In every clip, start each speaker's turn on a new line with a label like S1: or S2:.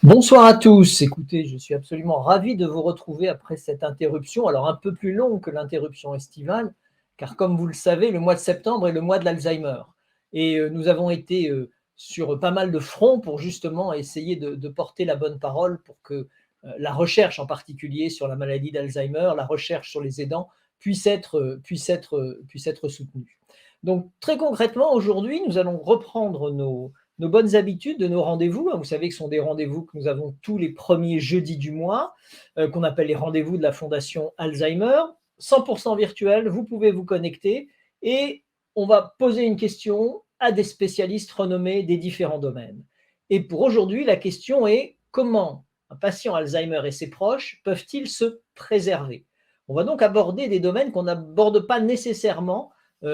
S1: Bonsoir à tous. Écoutez, je suis absolument ravi de vous retrouver après cette interruption, alors un peu plus longue que l'interruption estivale, car comme vous le savez, le mois de septembre est le mois de l'Alzheimer. Et nous avons été sur pas mal de fronts pour justement essayer de porter la bonne parole pour que la recherche en particulier sur la maladie d'Alzheimer, la recherche sur les aidants puisse être soutenue. Donc très concrètement, aujourd'hui, nous allons reprendre nos bonnes habitudes de nos rendez-vous. Vous savez que ce sont des rendez-vous que nous avons tous les premiers jeudis du mois, qu'on appelle les rendez-vous de la Fondation Alzheimer, 100% virtuel, vous pouvez vous connecter et on va poser une question à des spécialistes renommés des différents domaines. Et pour aujourd'hui, la question est: comment un patient Alzheimer et ses proches peuvent-ils se préserver? On va donc aborder des domaines qu'on n'aborde pas nécessairement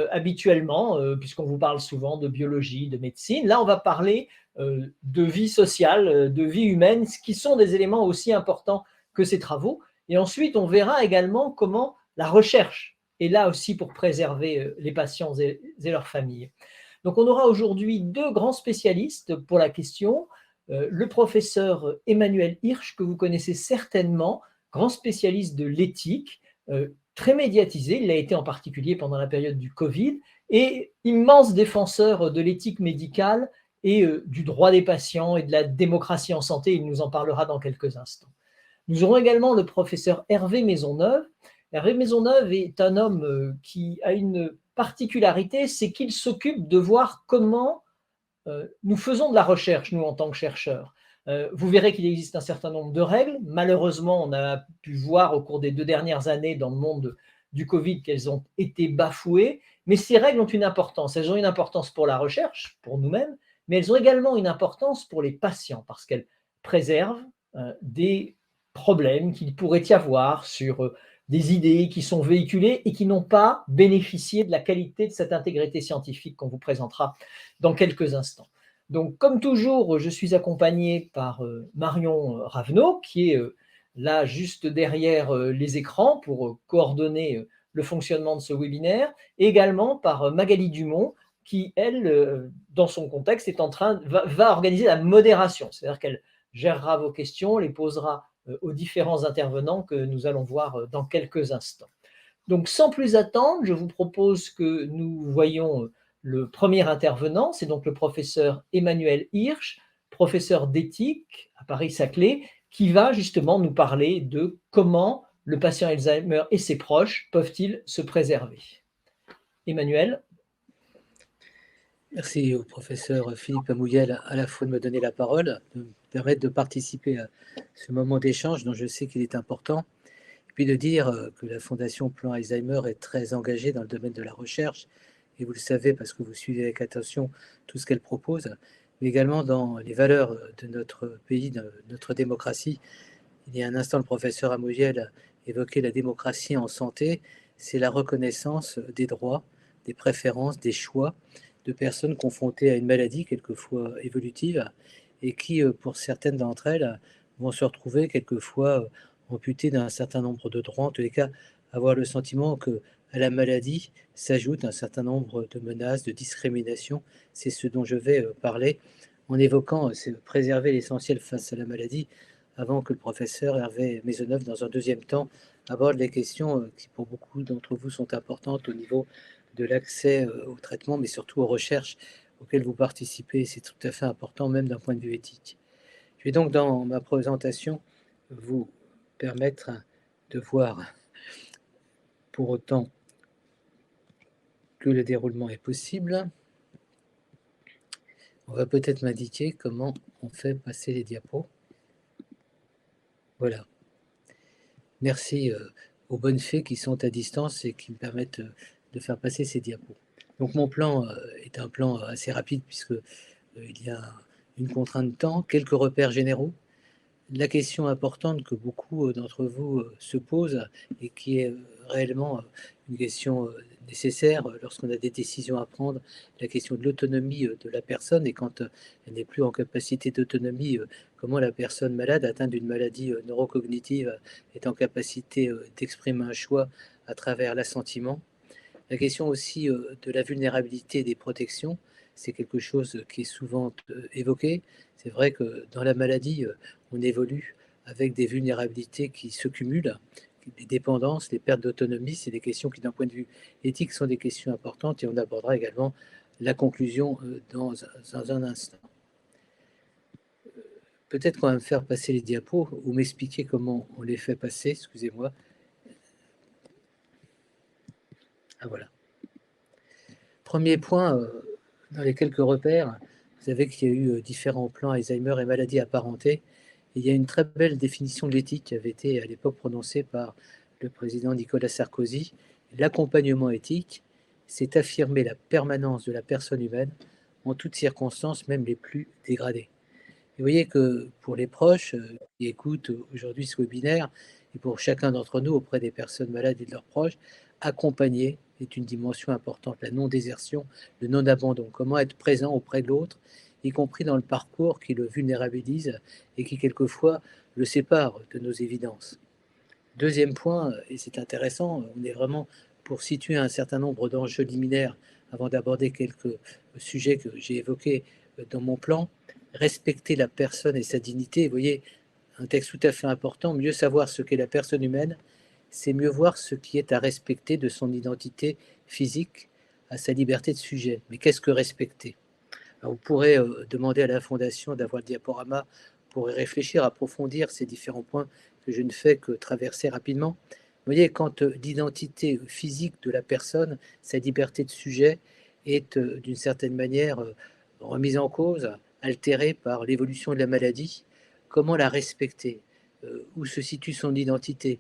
S1: habituellement, puisqu'on vous parle souvent de biologie, de médecine. Là, on va parler de vie sociale, de vie humaine, qui sont des éléments aussi importants que ces travaux. Et ensuite, on verra également comment la recherche est là aussi pour préserver les patients et leurs familles. Donc, on aura aujourd'hui deux grands spécialistes pour la question. Le professeur Emmanuel Hirsch, que vous connaissez certainement, grand spécialiste de l'éthique, très médiatisé, il l'a été en particulier pendant la période du Covid, et immense défenseur de l'éthique médicale et du droit des patients et de la démocratie en santé. Il nous en parlera dans quelques instants. Nous aurons également le professeur Hervé Maisonneuve. Hervé Maisonneuve est un homme qui a une particularité, c'est qu'il s'occupe de voir comment nous faisons de la recherche, nous, en tant que chercheurs. Vous verrez qu'il existe un certain nombre de règles. Malheureusement, on a pu voir au cours des 2 dernières années dans le monde du Covid qu'elles ont été bafouées, mais ces règles ont une importance. Elles ont une importance pour la recherche, pour nous-mêmes, mais elles ont également une importance pour les patients parce qu'elles préservent des problèmes qu'il pourrait y avoir sur des idées qui sont véhiculées et qui n'ont pas bénéficié de la qualité de cette intégrité scientifique qu'on vous présentera dans quelques instants. Donc, comme toujours, je suis accompagné par Marion Ravenot, qui est là juste derrière les écrans pour coordonner le fonctionnement de ce webinaire, et également par Magali Dumont, qui, elle, dans son contexte, va organiser la modération, c'est-à-dire qu'elle gérera vos questions, les posera aux différents intervenants que nous allons voir dans quelques instants. Donc, sans plus attendre, je vous propose que nous voyions le premier intervenant, c'est donc le professeur Emmanuel Hirsch, professeur d'éthique à Paris-Saclay, qui va justement nous parler de comment le patient Alzheimer et ses proches peuvent-ils se préserver. Emmanuel.
S2: Merci au professeur Philippe Amouyel à la fois de me donner la parole, de me permettre de participer à ce moment d'échange dont je sais qu'il est important, et puis de dire que la Fondation Plan Alzheimer est très engagée dans le domaine de la recherche, et vous le savez parce que vous suivez avec attention tout ce qu'elle propose, mais également dans les valeurs de notre pays, de notre démocratie. Il y a un instant, le professeur Amouyel évoquait la démocratie en santé, c'est la reconnaissance des droits, des préférences, des choix de personnes confrontées à une maladie, quelquefois évolutive, et qui, pour certaines d'entre elles, vont se retrouver quelquefois amputées d'un certain nombre de droits, en tous les cas, avoir le sentiment que à la maladie s'ajoute un certain nombre de menaces, de discriminations. C'est ce dont je vais parler en évoquant préserver l'essentiel face à la maladie, avant que le professeur Hervé Maisonneuve, dans un deuxième temps, aborde les questions qui, pour beaucoup d'entre vous, sont importantes au niveau de l'accès au traitement, mais surtout aux recherches auxquelles vous participez. C'est tout à fait important, même d'un point de vue éthique. Je vais donc, dans ma présentation, vous permettre de voir, pour autant que le déroulement est possible, on va peut-être m'indiquer comment on fait passer les diapos. Voilà. Merci aux bonnes fées qui sont à distance et qui me permettent de faire passer ces diapos. Donc mon plan est un plan assez rapide puisque il y a une contrainte de temps, quelques repères généraux. La question importante que beaucoup d'entre vous se posent et qui est réellement une question nécessaire lorsqu'on a des décisions à prendre, la question de l'autonomie de la personne, et quand elle n'est plus en capacité d'autonomie, comment la personne malade atteinte d'une maladie neurocognitive est en capacité d'exprimer un choix à travers l'assentiment. La question aussi de la vulnérabilité et des protections, c'est quelque chose qui est souvent évoqué. C'est vrai que dans la maladie, on évolue avec des vulnérabilités qui se cumulent, les dépendances, les pertes d'autonomie, c'est des questions qui, d'un point de vue éthique, sont des questions importantes et on abordera également la conclusion dans un instant. Peut-être qu'on va me faire passer les diapos ou m'expliquer comment on les fait passer, excusez-moi. Ah voilà. Premier point, dans les quelques repères, vous savez qu'il y a eu différents plans Alzheimer et maladies apparentées. Et il y a une très belle définition de l'éthique qui avait été à l'époque prononcée par le président Nicolas Sarkozy. L'accompagnement éthique, c'est affirmer la permanence de la personne humaine en toutes circonstances, même les plus dégradées. Et vous voyez que pour les proches qui écoutent aujourd'hui ce webinaire, et pour chacun d'entre nous auprès des personnes malades et de leurs proches, accompagner est une dimension importante, la non-désertion, le non-abandon, comment être présent auprès de l'autre, y compris dans le parcours qui le vulnérabilise et qui quelquefois le sépare de nos évidences. Deuxième point, et c'est intéressant, on est vraiment pour situer un certain nombre d'enjeux liminaires avant d'aborder quelques sujets que j'ai évoqués dans mon plan. Respecter la personne et sa dignité, vous voyez, un texte tout à fait important, mieux savoir ce qu'est la personne humaine, c'est mieux voir ce qui est à respecter de son identité physique à sa liberté de sujet. Mais qu'est-ce que respecter? Alors, vous pourrez demander à la Fondation d'avoir le diaporama pour y réfléchir, approfondir ces différents points que je ne fais que traverser rapidement. Vous voyez, quand l'identité physique de la personne, sa liberté de sujet, est d'une certaine manière remise en cause, altérée par l'évolution de la maladie, comment la respecter? Où se situe son identité?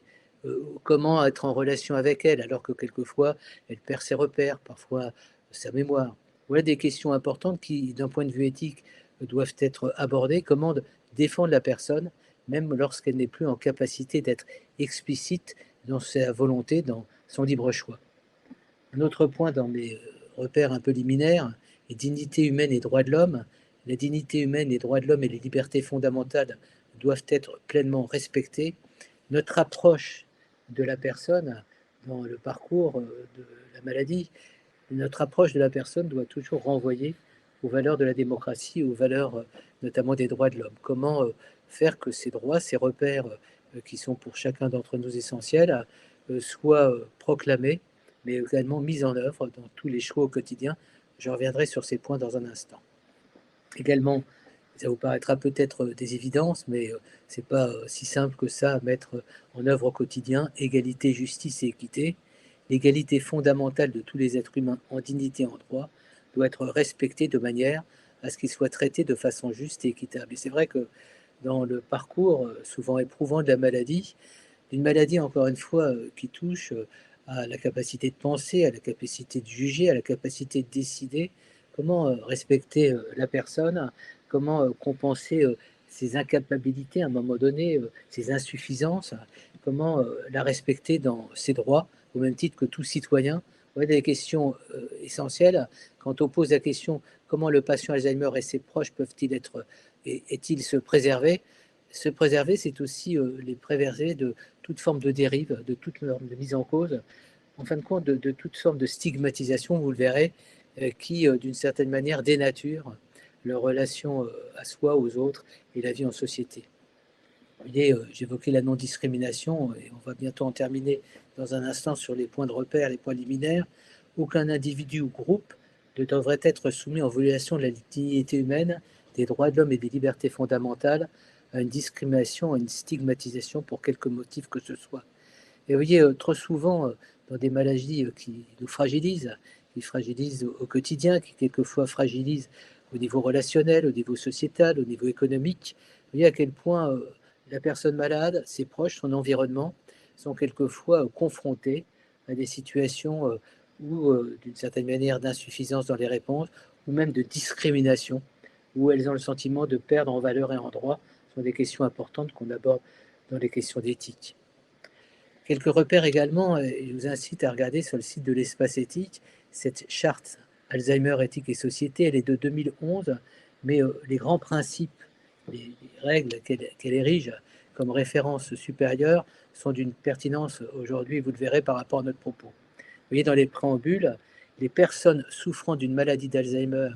S2: Comment être en relation avec elle, alors que quelquefois, elle perd ses repères, parfois sa mémoire. Voilà des questions importantes qui, d'un point de vue éthique, doivent être abordées. Comment défendre la personne, même lorsqu'elle n'est plus en capacité d'être explicite dans sa volonté, dans son libre choix. Un autre point dans mes repères un peu liminaires est dignité humaine et droits de l'homme. La dignité humaine, les droits de l'homme et les libertés fondamentales doivent être pleinement respectés. Notre approche de la personne dans le parcours de la maladie, notre approche de la personne doit toujours renvoyer aux valeurs de la démocratie, aux valeurs notamment des droits de l'homme. Comment faire que ces droits, ces repères qui sont pour chacun d'entre nous essentiels, soient proclamés, mais également mis en œuvre dans tous les choix au quotidien. Je reviendrai sur ces points dans un instant. Également, ça vous paraîtra peut-être des évidences, mais ce n'est pas si simple que ça à mettre en œuvre au quotidien. Égalité, justice et équité. L'égalité fondamentale de tous les êtres humains en dignité et en droit doit être respectée de manière à ce qu'ils soient traités de façon juste et équitable. Et c'est vrai que dans le parcours souvent éprouvant de la maladie, une maladie encore une fois qui touche à la capacité de penser, à la capacité de juger, à la capacité de décider, comment respecter la personne, comment compenser ses incapabilités à un moment donné, ses insuffisances, comment la respecter dans ses droits, au même titre que tout citoyen. Voilà des questions essentielles. Quand on pose la question comment le patient Alzheimer et ses proches peuvent-ils être, est-il se préserver? Se préserver, c'est aussi les préserver de toute forme de dérive, de toute forme de mise en cause, en fin de compte, de toute forme de stigmatisation, vous le verrez, qui, d'une certaine manière, dénature leur relation à soi, aux autres et la vie en société. Vous voyez, j'évoquais la non-discrimination et on va bientôt en terminer dans un instant sur les points de repère, les points liminaires. Aucun individu ou groupe ne devrait être soumis en violation de la dignité humaine, des droits de l'homme et des libertés fondamentales à une discrimination, à une stigmatisation pour quelque motif que ce soit. Et vous voyez, trop souvent, dans des maladies qui nous fragilisent, qui fragilisent au quotidien, qui quelquefois fragilisent au niveau relationnel, au niveau sociétal, au niveau économique, vous voyez à quel point la personne malade, ses proches, son environnement sont quelquefois confrontés à des situations où, d'une certaine manière, d'insuffisance dans les réponses, ou même de discrimination, où elles ont le sentiment de perdre en valeur et en droit. Ce sont des questions importantes qu'on aborde dans les questions d'éthique. Quelques repères également, et je vous incite à regarder sur le site de l'Espace Éthique, cette charte Alzheimer, éthique et société, elle est de 2011, mais les grands principes, les règles qu'elle érige comme référence supérieure sont d'une pertinence aujourd'hui, vous le verrez, par rapport à notre propos. Vous voyez dans les préambules, les personnes souffrant d'une maladie d'Alzheimer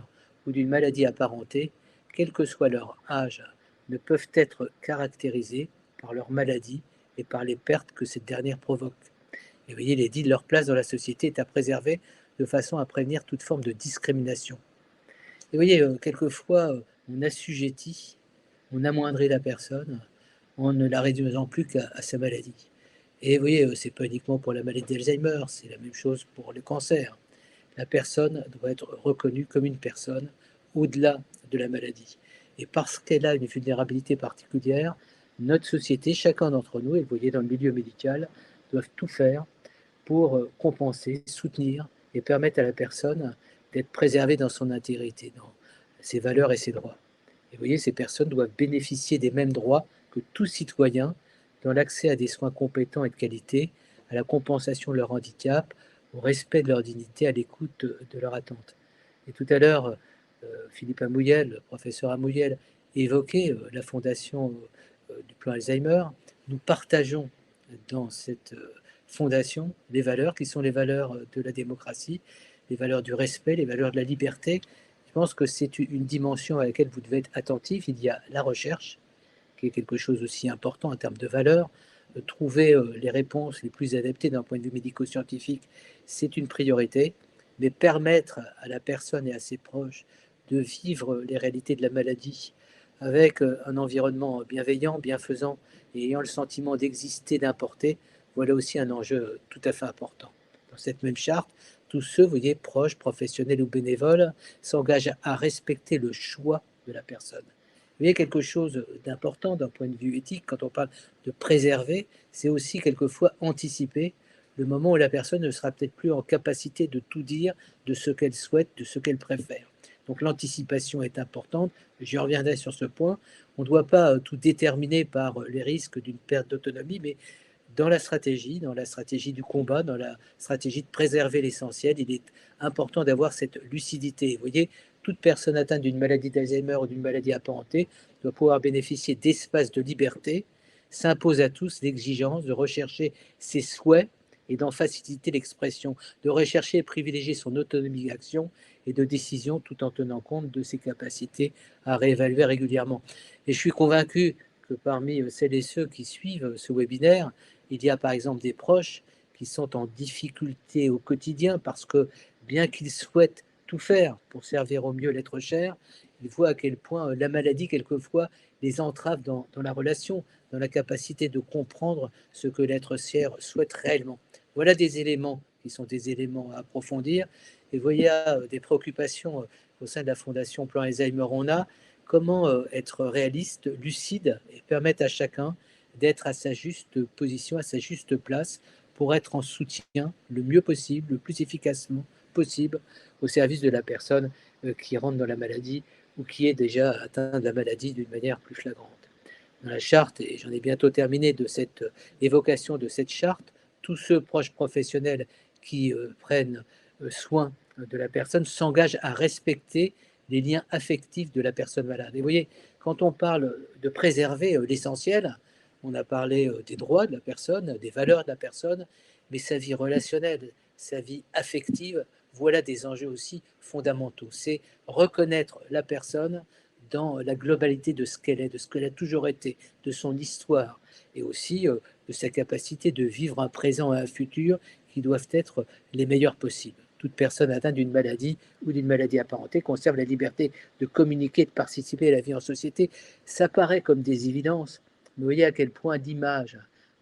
S2: ou d'une maladie apparentée, quel que soit leur âge, ne peuvent être caractérisés par leur maladie et par les pertes que cette dernière provoque. Et vous voyez, il est dit, leur place dans la société est à préserver de façon à prévenir toute forme de discrimination. Et vous voyez, quelquefois, on assujettit, on amoindrit la personne en ne la réduisant plus qu'à sa maladie. Et vous voyez, c'est pas uniquement pour la maladie d'Alzheimer, c'est la même chose pour le cancer. La personne doit être reconnue comme une personne au-delà de la maladie. Et parce qu'elle a une vulnérabilité particulière, notre société, chacun d'entre nous, et vous voyez dans le milieu médical, doivent tout faire pour compenser, soutenir et permettre à la personne d'être préservée dans son intégrité, dans ses valeurs et ses droits. Et vous voyez, ces personnes doivent bénéficier des mêmes droits que tout citoyen dans l'accès à des soins compétents et de qualité, à la compensation de leur handicap, au respect de leur dignité, à l'écoute de leur attente. Et tout à l'heure, Philippe Amouyel, le professeur Amouyel, évoquait la fondation du plan Alzheimer. Nous partageons dans cette fondation les valeurs qui sont les valeurs de la démocratie, les valeurs du respect, les valeurs de la liberté. Je pense que c'est une dimension à laquelle vous devez être attentif. Il y a la recherche, qui est quelque chose aussi important en termes de valeurs. Trouver les réponses les plus adaptées d'un point de vue médico-scientifique, c'est une priorité, mais permettre à la personne et à ses proches de vivre les réalités de la maladie avec un environnement bienveillant, bienfaisant et ayant le sentiment d'exister, d'importer, voilà aussi un enjeu tout à fait important. Dans cette même charte, tous ceux, vous voyez, proches, professionnels ou bénévoles, s'engagent à respecter le choix de la personne. Vous voyez, quelque chose d'important d'un point de vue éthique, quand on parle de préserver, c'est aussi quelquefois anticiper le moment où la personne ne sera peut-être plus en capacité de tout dire de ce qu'elle souhaite, de ce qu'elle préfère. Donc l'anticipation est importante, j'y reviendrai sur ce point. On ne doit pas tout déterminer par les risques d'une perte d'autonomie, mais dans la stratégie du combat, dans la stratégie de préserver l'essentiel, il est important d'avoir cette lucidité. Vous voyez, toute personne atteinte d'une maladie d'Alzheimer ou d'une maladie apparentée doit pouvoir bénéficier d'espaces de liberté. S'impose à tous l'exigence de rechercher ses souhaits et d'en faciliter l'expression, de rechercher et privilégier son autonomie d'action et de décision tout en tenant compte de ses capacités à réévaluer régulièrement. Et je suis convaincu que parmi celles et ceux qui suivent ce webinaire, il y a par exemple des proches qui sont en difficulté au quotidien parce que bien qu'ils souhaitent tout faire pour servir au mieux l'être cher, ils voient à quel point la maladie, quelquefois, les entrave dans la relation, dans la capacité de comprendre ce que l'être cher souhaite réellement. Voilà des éléments qui sont des éléments à approfondir. Et vous voyez, des préoccupations au sein de la Fondation Plan Alzheimer, on a comment être réaliste, lucide et permettre à chacun d'être à sa juste position, à sa juste place pour être en soutien le mieux possible, le plus efficacement possible au service de la personne qui rentre dans la maladie ou qui est déjà atteinte de la maladie d'une manière plus flagrante. Dans la charte, et j'en ai bientôt terminé de cette évocation de cette charte, tous ceux proches professionnels qui prennent soin de la personne s'engagent à respecter les liens affectifs de la personne malade. Et vous voyez, quand on parle de préserver l'essentiel, on a parlé des droits de la personne, des valeurs de la personne, mais sa vie relationnelle, sa vie affective, voilà des enjeux aussi fondamentaux. C'est reconnaître la personne dans la globalité de ce qu'elle est, de ce qu'elle a toujours été, de son histoire, et aussi de sa capacité de vivre un présent et un futur qui doivent être les meilleurs possibles. Toute personne atteinte d'une maladie ou d'une maladie apparentée conserve la liberté de communiquer, de participer à la vie en société. Ça paraît comme des évidences, mais vous voyez à quel point l'image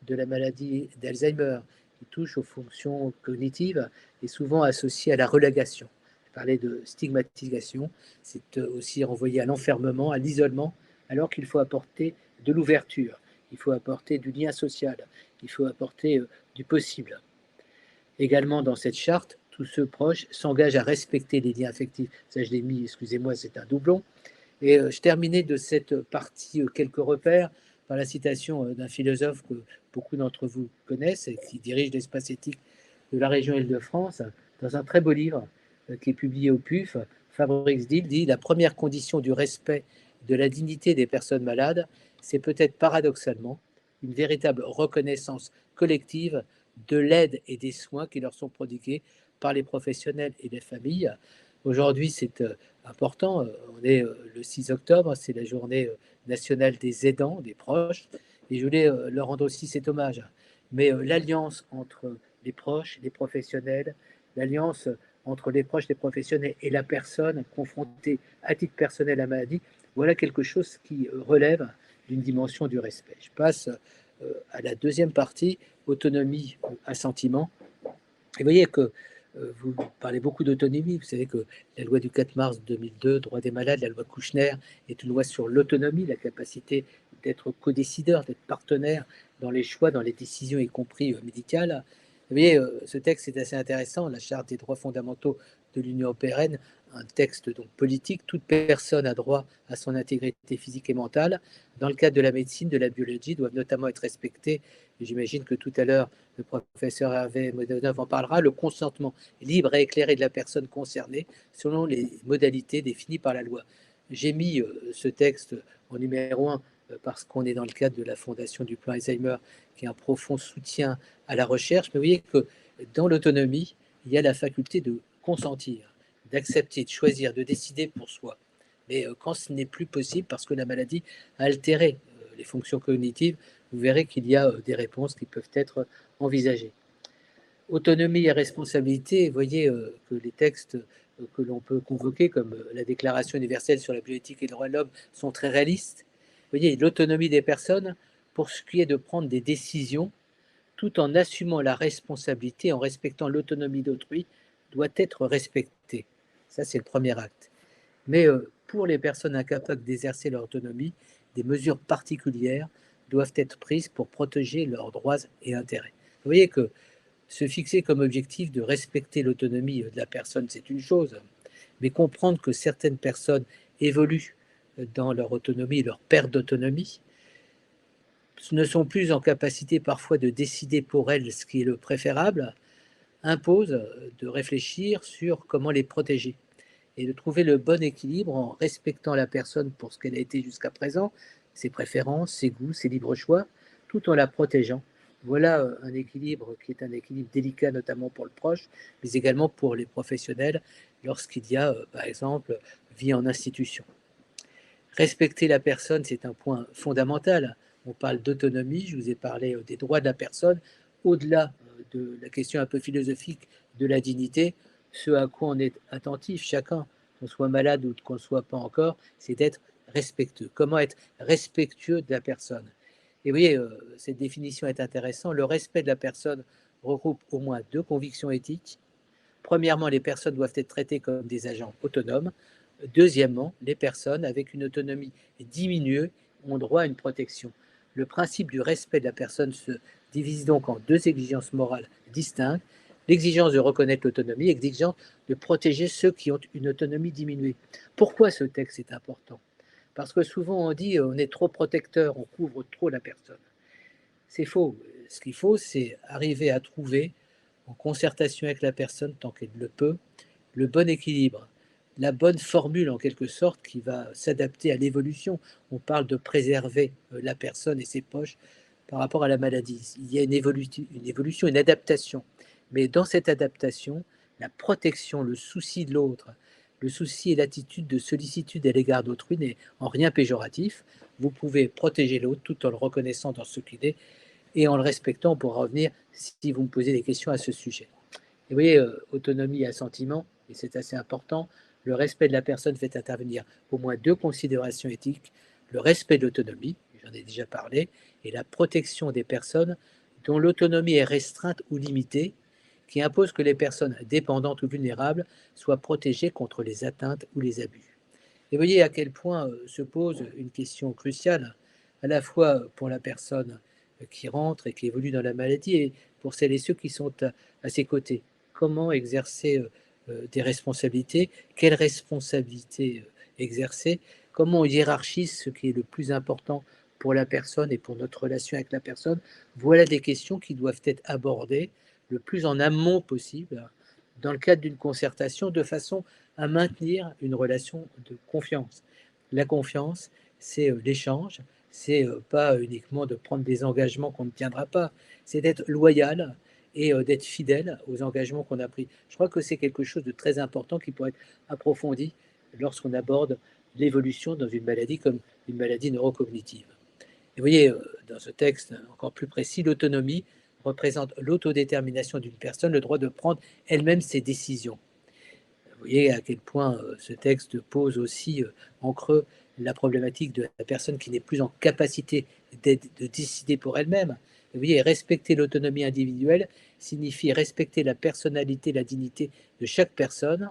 S2: de la maladie d'Alzheimer, qui touche aux fonctions cognitives, est souvent associée à la relégation. Je parlais de stigmatisation, c'est aussi renvoyé à l'enfermement, à l'isolement, alors qu'il faut apporter de l'ouverture, il faut apporter du lien social, il faut apporter du possible. Également dans cette charte, tous ceux proches s'engagent à respecter les liens affectifs. Ça, je l'ai mis, excusez-moi, c'est un doublon. Et je terminais de cette partie quelques repères par la citation d'un philosophe que beaucoup d'entre vous connaissent et qui dirige l'espace éthique de la région Île-de-France, dans un très beau livre qui est publié au PUF. Fabrice Dill dit: la première condition du respect de la dignité des personnes malades, c'est peut-être paradoxalement une véritable reconnaissance collective de l'aide et des soins qui leur sont prodigués par les professionnels et les familles. Aujourd'hui, c'est important. On est le 6 octobre, c'est la journée nationale des aidants, des proches, et je voulais leur rendre aussi cet hommage. Mais l'alliance entre les proches, les professionnels, l'alliance entre les proches, les professionnels et la personne confrontée à titre personnel à la maladie, voilà quelque chose qui relève d'une dimension du respect. Je passe à la deuxième partie, autonomie, assentiment. Et vous voyez que vous parlez beaucoup d'autonomie. Vous savez que la loi du 4 mars 2002, droit des malades, la loi Kouchner, est une loi sur l'autonomie, la capacité d'être codécideur, d'être partenaire dans les choix, dans les décisions, y compris médicales. Vous voyez, ce texte est assez intéressant, la Charte des droits fondamentaux de l'Union européenne, un texte donc politique. Toute personne a droit à son intégrité physique et mentale. Dans le cadre de la médecine, de la biologie, doivent notamment être respectées. J'imagine que tout à l'heure, le professeur Hervé Modonov en parlera, le consentement libre et éclairé de la personne concernée selon les modalités définies par la loi. J'ai mis ce texte en numéro 1 parce qu'on est dans le cadre de la fondation du plan Alzheimer, qui est un profond soutien à la recherche. Mais vous voyez que dans l'autonomie, il y a la faculté de consentir, d'accepter, de choisir, de décider pour soi. Mais quand ce n'est plus possible parce que la maladie a altéré les fonctions cognitives, vous verrez qu'il y a des réponses qui peuvent être envisagées. Autonomie et responsabilité, vous voyez que les textes que l'on peut convoquer, comme la Déclaration universelle sur la bioéthique et les droits de l'homme, sont très réalistes. Vous voyez, l'autonomie des personnes pour ce qui est de prendre des décisions tout en assumant la responsabilité, en respectant l'autonomie d'autrui, doit être respectée. Ça, c'est le premier acte. Mais pour les personnes incapables d'exercer leur autonomie, des mesures particulières doivent être prises pour protéger leurs droits et intérêts. Vous voyez que se fixer comme objectif de respecter l'autonomie de la personne, c'est une chose, mais comprendre que certaines personnes évoluent dans leur autonomie, leur perte d'autonomie, ne sont plus en capacité parfois de décider pour elles ce qui est le préférable, impose de réfléchir sur comment les protéger et de trouver le bon équilibre en respectant la personne pour ce qu'elle a été jusqu'à présent, ses préférences, ses goûts, ses libres choix, tout en la protégeant. Voilà un équilibre qui est un équilibre délicat, notamment pour le proche, mais également pour les professionnels, lorsqu'il y a, par exemple, vie en institution. Respecter la personne, c'est un point fondamental. On parle d'autonomie, je vous ai parlé des droits de la personne, au-delà de la question un peu philosophique de la dignité, ce à quoi on est attentif chacun, qu'on soit malade ou qu'on ne soit pas encore, c'est d'être respectueux. Comment être respectueux de la personne? Et vous voyez, cette définition est intéressante. Le respect de la personne regroupe au moins deux convictions éthiques. Premièrement, les personnes doivent être traitées comme des agents autonomes. Deuxièmement, les personnes avec une autonomie diminuée ont droit à une protection. Le principe du respect de la personne se divise donc en deux exigences morales distinctes. L'exigence de reconnaître l'autonomie et l'exigence de protéger ceux qui ont une autonomie diminuée. Pourquoi ce texte est important? Parce que souvent on dit on est trop protecteur, on couvre trop la personne. C'est faux. Ce qu'il faut, c'est arriver à trouver, en concertation avec la personne tant qu'elle le peut, le bon équilibre, la bonne formule en quelque sorte qui va s'adapter à l'évolution. On parle de préserver la personne et ses poches par rapport à la maladie. Il y a une évolution, une adaptation. Mais dans cette adaptation, la protection, le souci de l'autre, le souci et l'attitude de sollicitude à l'égard d'autrui n'est en rien péjoratif. Vous pouvez protéger l'autre tout en le reconnaissant dans ce qu'il est et en le respectant pour revenir si vous me posez des questions à ce sujet. Et vous voyez, autonomie et assentiment, et c'est assez important, le respect de la personne fait intervenir au moins deux considérations éthiques, le respect de l'autonomie, j'en ai déjà parlé, et la protection des personnes dont l'autonomie est restreinte ou limitée, qui impose que les personnes dépendantes ou vulnérables soient protégées contre les atteintes ou les abus. Et vous voyez à quel point se pose une question cruciale, à la fois pour la personne qui rentre et qui évolue dans la maladie et pour celles et ceux qui sont à ses côtés. Comment exercer des responsabilités? Quelles responsabilités exercer? Comment on hiérarchise ce qui est le plus important pour la personne et pour notre relation avec la personne? Voilà des questions qui doivent être abordées le plus en amont possible dans le cadre d'une concertation de façon à maintenir une relation de confiance. La confiance, c'est l'échange, c'est pas uniquement de prendre des engagements qu'on ne tiendra pas, c'est d'être loyal et d'être fidèle aux engagements qu'on a pris. Je crois que c'est quelque chose de très important qui pourrait être approfondi lorsqu'on aborde l'évolution dans une maladie comme une maladie neurocognitive. Et vous voyez, dans ce texte encore plus précis, l'autonomie représente l'autodétermination d'une personne, le droit de prendre elle-même ses décisions. Vous voyez à quel point ce texte pose aussi en creux la problématique de la personne qui n'est plus en capacité de décider pour elle-même. Vous voyez, respecter l'autonomie individuelle signifie respecter la personnalité, la dignité de chaque personne.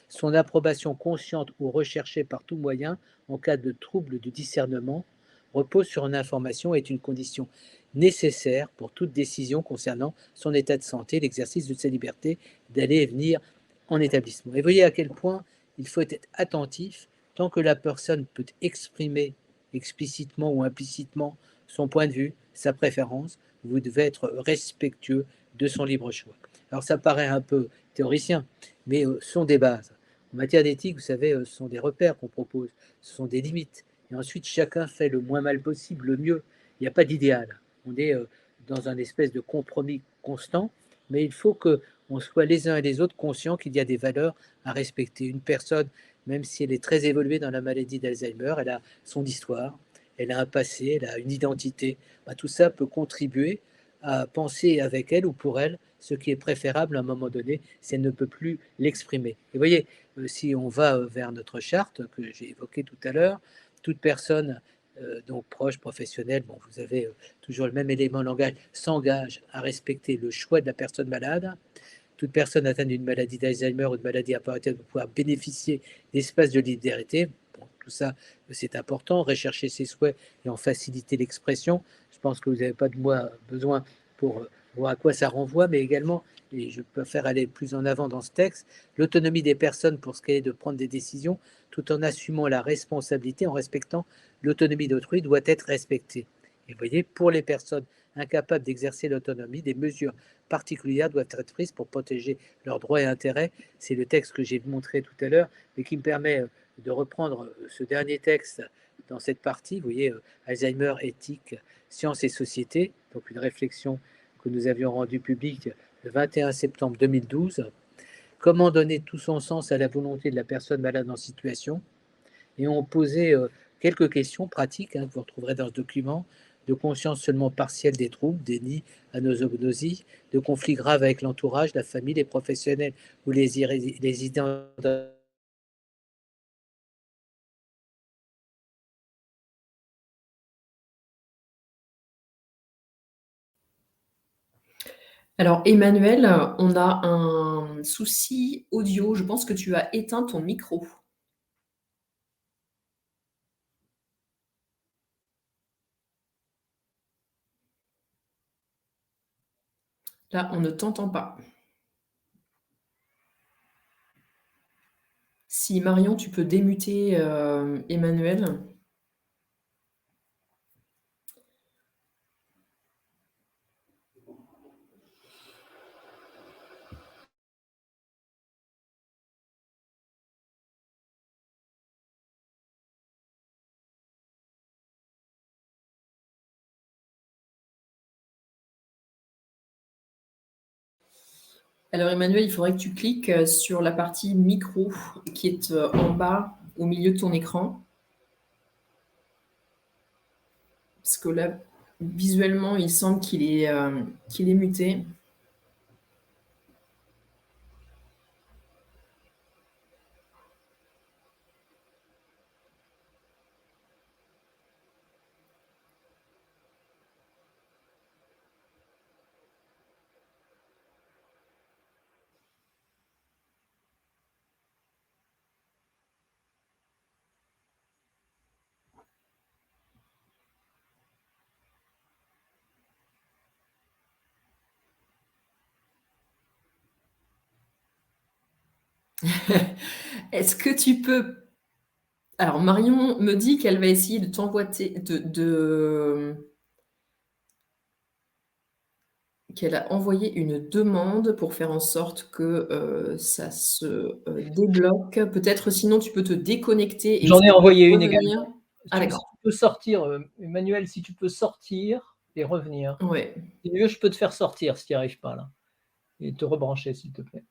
S2: Son approbation consciente ou recherchée par tout moyen en cas de trouble du discernement repose sur une information et est une condition nécessaire pour toute décision concernant son état de santé, l'exercice de sa liberté d'aller et venir en établissement. Et voyez à quel point il faut être attentif tant que la personne peut exprimer explicitement ou implicitement son point de vue, sa préférence, vous devez être respectueux de son libre choix. Alors ça paraît un peu théoricien, mais ce sont des bases. En matière d'éthique, vous savez, ce sont des repères qu'on propose, ce sont des limites. Et ensuite, chacun fait le moins mal possible, le mieux. Il n'y a pas d'idéal. On est dans un espèce de compromis constant, mais il faut que on soit les uns et les autres conscients qu'il y a des valeurs à respecter. Une personne, même si elle est très évoluée dans la maladie d'Alzheimer, elle a son histoire, elle a un passé, elle a une identité. Tout ça peut contribuer à penser avec elle ou pour elle ce qui est préférable à un moment donné si elle ne peut plus l'exprimer. Et vous voyez, si on va vers notre charte que j'ai évoquée tout à l'heure, toute personne donc proche, professionnelle, bon, vous avez toujours le même élément de langage, s'engage à respecter le choix de la personne malade. Toute personne atteinte d'une maladie d'Alzheimer ou de maladie apparative doit pouvoir bénéficier d'espaces de liberté. Bon, tout ça, c'est important. Rechercher ses souhaits et en faciliter l'expression. Je pense que vous n'avez pas de moi besoin pour voir à quoi ça renvoie, mais également, et je peux faire aller plus en avant dans ce texte, l'autonomie des personnes pour ce qui est de prendre des décisions, tout en assumant la responsabilité, en respectant l'autonomie d'autrui, doit être respectée. Et vous voyez, pour les personnes incapables d'exercer l'autonomie, des mesures particulières doivent être prises pour protéger leurs droits et intérêts. C'est le texte que j'ai montré tout à l'heure, mais qui me permet de reprendre ce dernier texte dans cette partie. Vous voyez, Alzheimer, éthique, sciences et société, donc une réflexion que nous avions rendue publique le 21 septembre 2012. Comment donner tout son sens à la volonté de la personne malade en situation? Et on posait quelques questions pratiques que vous retrouverez dans ce document, de conscience seulement partielle des troubles, déni, anosognosie, de conflits graves avec l'entourage, la famille, les professionnels ou les idents.
S3: Alors Emmanuel, on a un souci audio. Je pense que tu as éteint ton micro. Là, on ne t'entend pas. Si Marion, tu peux démuter Emmanuel. Alors Emmanuel, il faudrait que tu cliques sur la partie micro qui est en bas au milieu de ton écran. Parce que là, visuellement, il semble qu'il est muté. Est-ce que tu peux... Alors Marion me dit qu'elle va essayer de t'emboîter, qu'elle a envoyé une demande pour faire en sorte que ça se débloque. Peut-être sinon tu peux te déconnecter et
S1: J'en ai
S3: essayer de
S1: envoyé une
S3: revenir.
S1: également.
S3: Ah
S1: Si
S3: d'accord.
S1: tu peux sortir, Emmanuel, si tu peux sortir et revenir.
S3: Ouais.
S1: C'est mieux, je peux te faire sortir si tu n'y arrives pas là. et te rebrancher, s'il te plaît.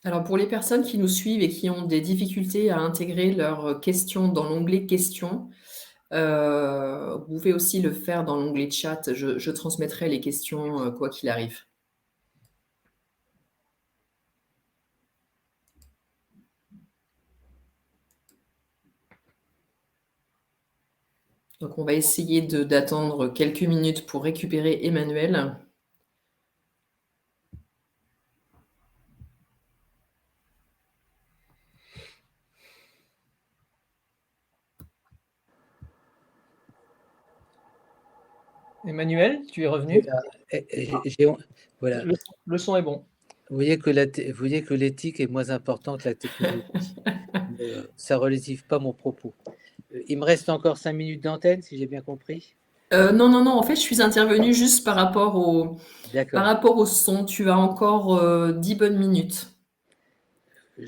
S3: Alors pour les personnes qui nous suivent et qui ont des difficultés à intégrer leurs questions dans l'onglet questions, vous pouvez aussi le faire dans l'onglet chat. Je transmettrai les questions quoi qu'il arrive. Donc on va essayer d'attendre quelques minutes pour récupérer Emmanuel.
S1: Emmanuel, tu es revenu?
S2: Voilà.
S1: Le son est bon.
S2: Vous voyez que l'éthique est moins importante que la technologie. Mais, ça ne relative pas mon propos. Il me reste encore 5 minutes d'antenne, si j'ai bien compris.
S3: Non, en fait, je suis intervenue juste par rapport au son. Tu as encore 10 bonnes minutes.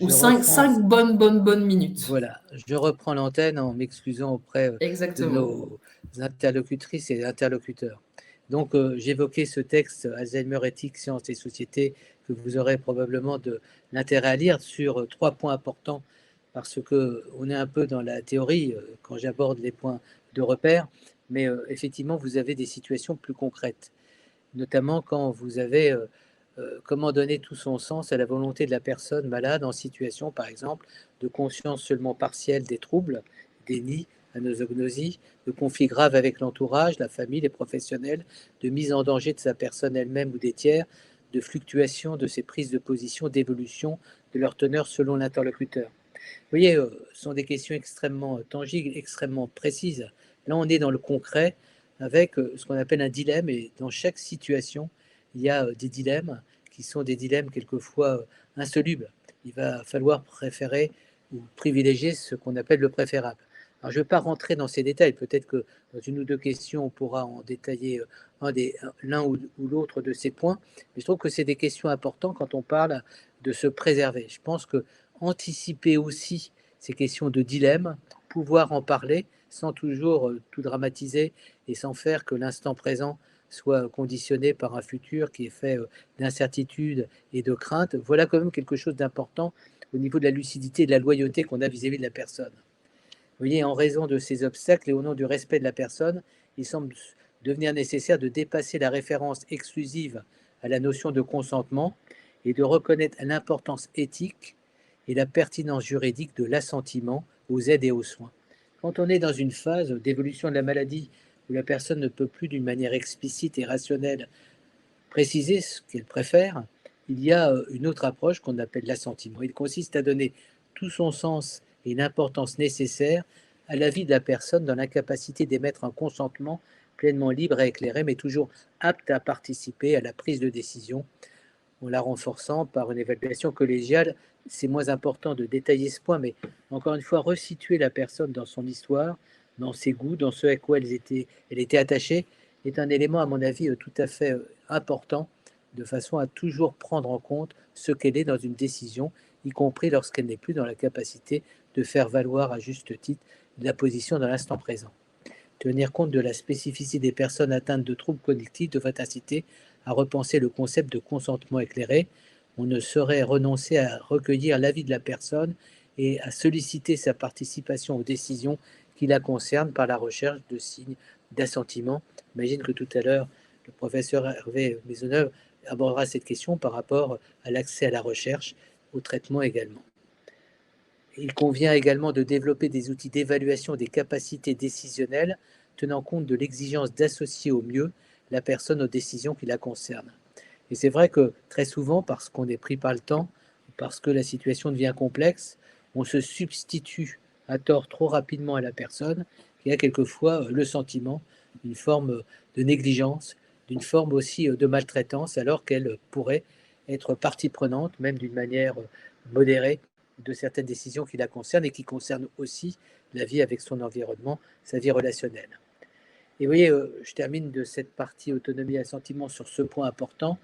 S3: Ou 5 bonnes minutes.
S2: Voilà, je reprends l'antenne en m'excusant auprès de nos interlocutrices et interlocuteurs. Donc, j'évoquais ce texte Alzheimer, éthique, sciences et société que vous aurez probablement de l'intérêt à lire sur 3 points importants parce qu'on est un peu dans la théorie quand j'aborde les points de repère, mais effectivement, vous avez des situations plus concrètes, notamment quand vous avez comment donner tout son sens à la volonté de la personne malade en situation, par exemple, de conscience seulement partielle des troubles, déni, anosognosie, de conflits graves avec l'entourage, la famille, les professionnels, de mise en danger de sa personne elle-même ou des tiers, de fluctuation de ses prises de position, d'évolution de leur teneur selon l'interlocuteur. Vous voyez, ce sont des questions extrêmement tangibles, extrêmement précises. Là, on est dans le concret avec ce qu'on appelle un dilemme, et dans chaque situation, il y a des dilemmes qui sont des dilemmes quelquefois insolubles. Il va falloir préférer ou privilégier ce qu'on appelle le préférable. Alors, je ne vais pas rentrer dans ces détails. Peut-être que dans une ou deux questions, on pourra en détailler l'un ou l'autre de ces points. Mais je trouve que c'est des questions importantes quand on parle de se préserver. Je pense que anticiper aussi ces questions de dilemme, pouvoir en parler sans toujours tout dramatiser et sans faire que l'instant présent soit conditionné par un futur qui est fait d'incertitude et de crainte. Voilà quand même quelque chose d'important au niveau de la lucidité et de la loyauté qu'on a vis-à-vis de la personne. Vous voyez, en raison de ces obstacles et au nom du respect de la personne, il semble devenir nécessaire de dépasser la référence exclusive à la notion de consentement et de reconnaître l'importance éthique et la pertinence juridique de l'assentiment aux aides et aux soins. Quand on est dans une phase d'évolution de la maladie où la personne ne peut plus d'une manière explicite et rationnelle préciser ce qu'elle préfère, il y a une autre approche qu'on appelle l'assentiment. Il consiste à donner tout son sens et une importance nécessaire à la vie de la personne dans l'incapacité d'émettre un consentement pleinement libre et éclairé, mais toujours apte à participer à la prise de décision en la renforçant par une évaluation collégiale. C'est moins important de détailler ce point, mais encore une fois, resituer la personne dans son histoire, dans ses goûts, dans ce à quoi elle était attachée, est un élément, à mon avis, tout à fait important, de façon à toujours prendre en compte ce qu'elle est dans une décision, y compris lorsqu'elle n'est plus dans la capacité de faire valoir à juste titre la position dans l'instant présent. Tenir compte de la spécificité des personnes atteintes de troubles cognitifs devrait inciter à repenser le concept de consentement éclairé. On ne saurait renoncer à recueillir l'avis de la personne et à solliciter sa participation aux décisions qui la concernent par la recherche de signes d'assentiment. J'imagine que tout à l'heure, le professeur Hervé Maisonneuve abordera cette question par rapport à l'accès à la recherche, au traitement également. Il convient également de développer des outils d'évaluation des capacités décisionnelles, tenant compte de l'exigence d'associer au mieux la personne aux décisions qui la concernent. Et c'est vrai que très souvent, parce qu'on est pris par le temps, parce que la situation devient complexe, on se substitue à tort trop rapidement à la personne, qui a quelquefois le sentiment d'une forme de négligence, d'une forme aussi de maltraitance, alors qu'elle pourrait être partie prenante, même d'une manière modérée, de certaines décisions qui la concernent et qui concernent aussi la vie avec son environnement, sa vie relationnelle. Et vous voyez, je termine de cette partie autonomie et assentiment sur ce point important,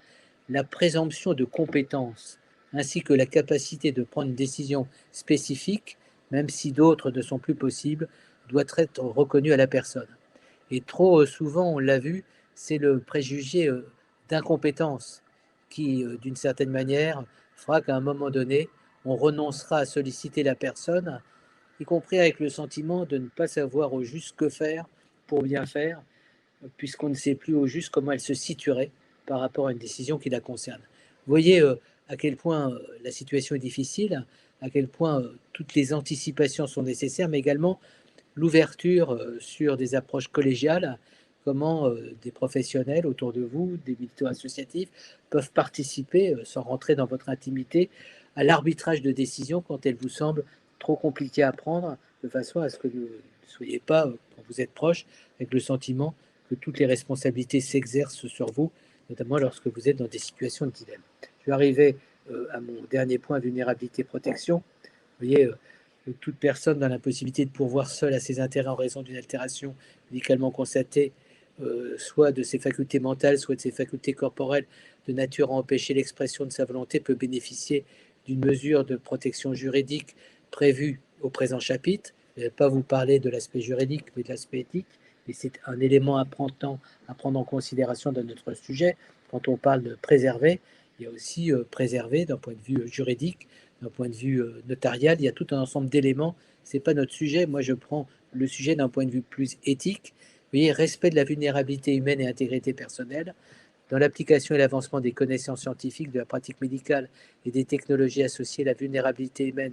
S2: la présomption de compétence ainsi que la capacité de prendre une décision spécifique, même si d'autres ne sont plus possibles, doit être reconnue à la personne. Et trop souvent, on l'a vu, c'est le préjugé d'incompétence qui, d'une certaine manière, fera qu'à un moment donné, on renoncera à solliciter la personne, y compris avec le sentiment de ne pas savoir au juste que faire pour bien faire, puisqu'on ne sait plus au juste comment elle se situerait par rapport à une décision qui la concerne. Vous voyez à quel point la situation est difficile, à quel point toutes les anticipations sont nécessaires, mais également l'ouverture sur des approches collégiales, comment des professionnels autour de vous, des militants associatifs, peuvent participer, sans rentrer dans votre intimité, à l'arbitrage de décisions quand elles vous semblent trop compliquées à prendre, de façon à ce que vous ne soyez pas, quand vous êtes proche, avec le sentiment que toutes les responsabilités s'exercent sur vous, notamment lorsque vous êtes dans des situations de dilemme. Je vais arriver à mon dernier point, vulnérabilité-protection. Vous voyez, toute personne dans l'impossibilité de pourvoir seule à ses intérêts en raison d'une altération médicalement constatée, soit de ses facultés mentales, soit de ses facultés corporelles, de nature à empêcher l'expression de sa volonté, peut bénéficier d'une mesure de protection juridique prévue au présent chapitre. Je ne vais pas vous parler de l'aspect juridique, mais de l'aspect éthique, et c'est un élément important à prendre en considération dans notre sujet. Quand on parle de préserver, il y a aussi préserver d'un point de vue juridique, d'un point de vue notarial, il y a tout un ensemble d'éléments. Ce n'est pas notre sujet. Moi, je prends le sujet d'un point de vue plus éthique. Vous voyez, respect de la vulnérabilité humaine et intégrité personnelle. Dans l'application et l'avancement des connaissances scientifiques, de la pratique médicale et des technologies associées, la vulnérabilité humaine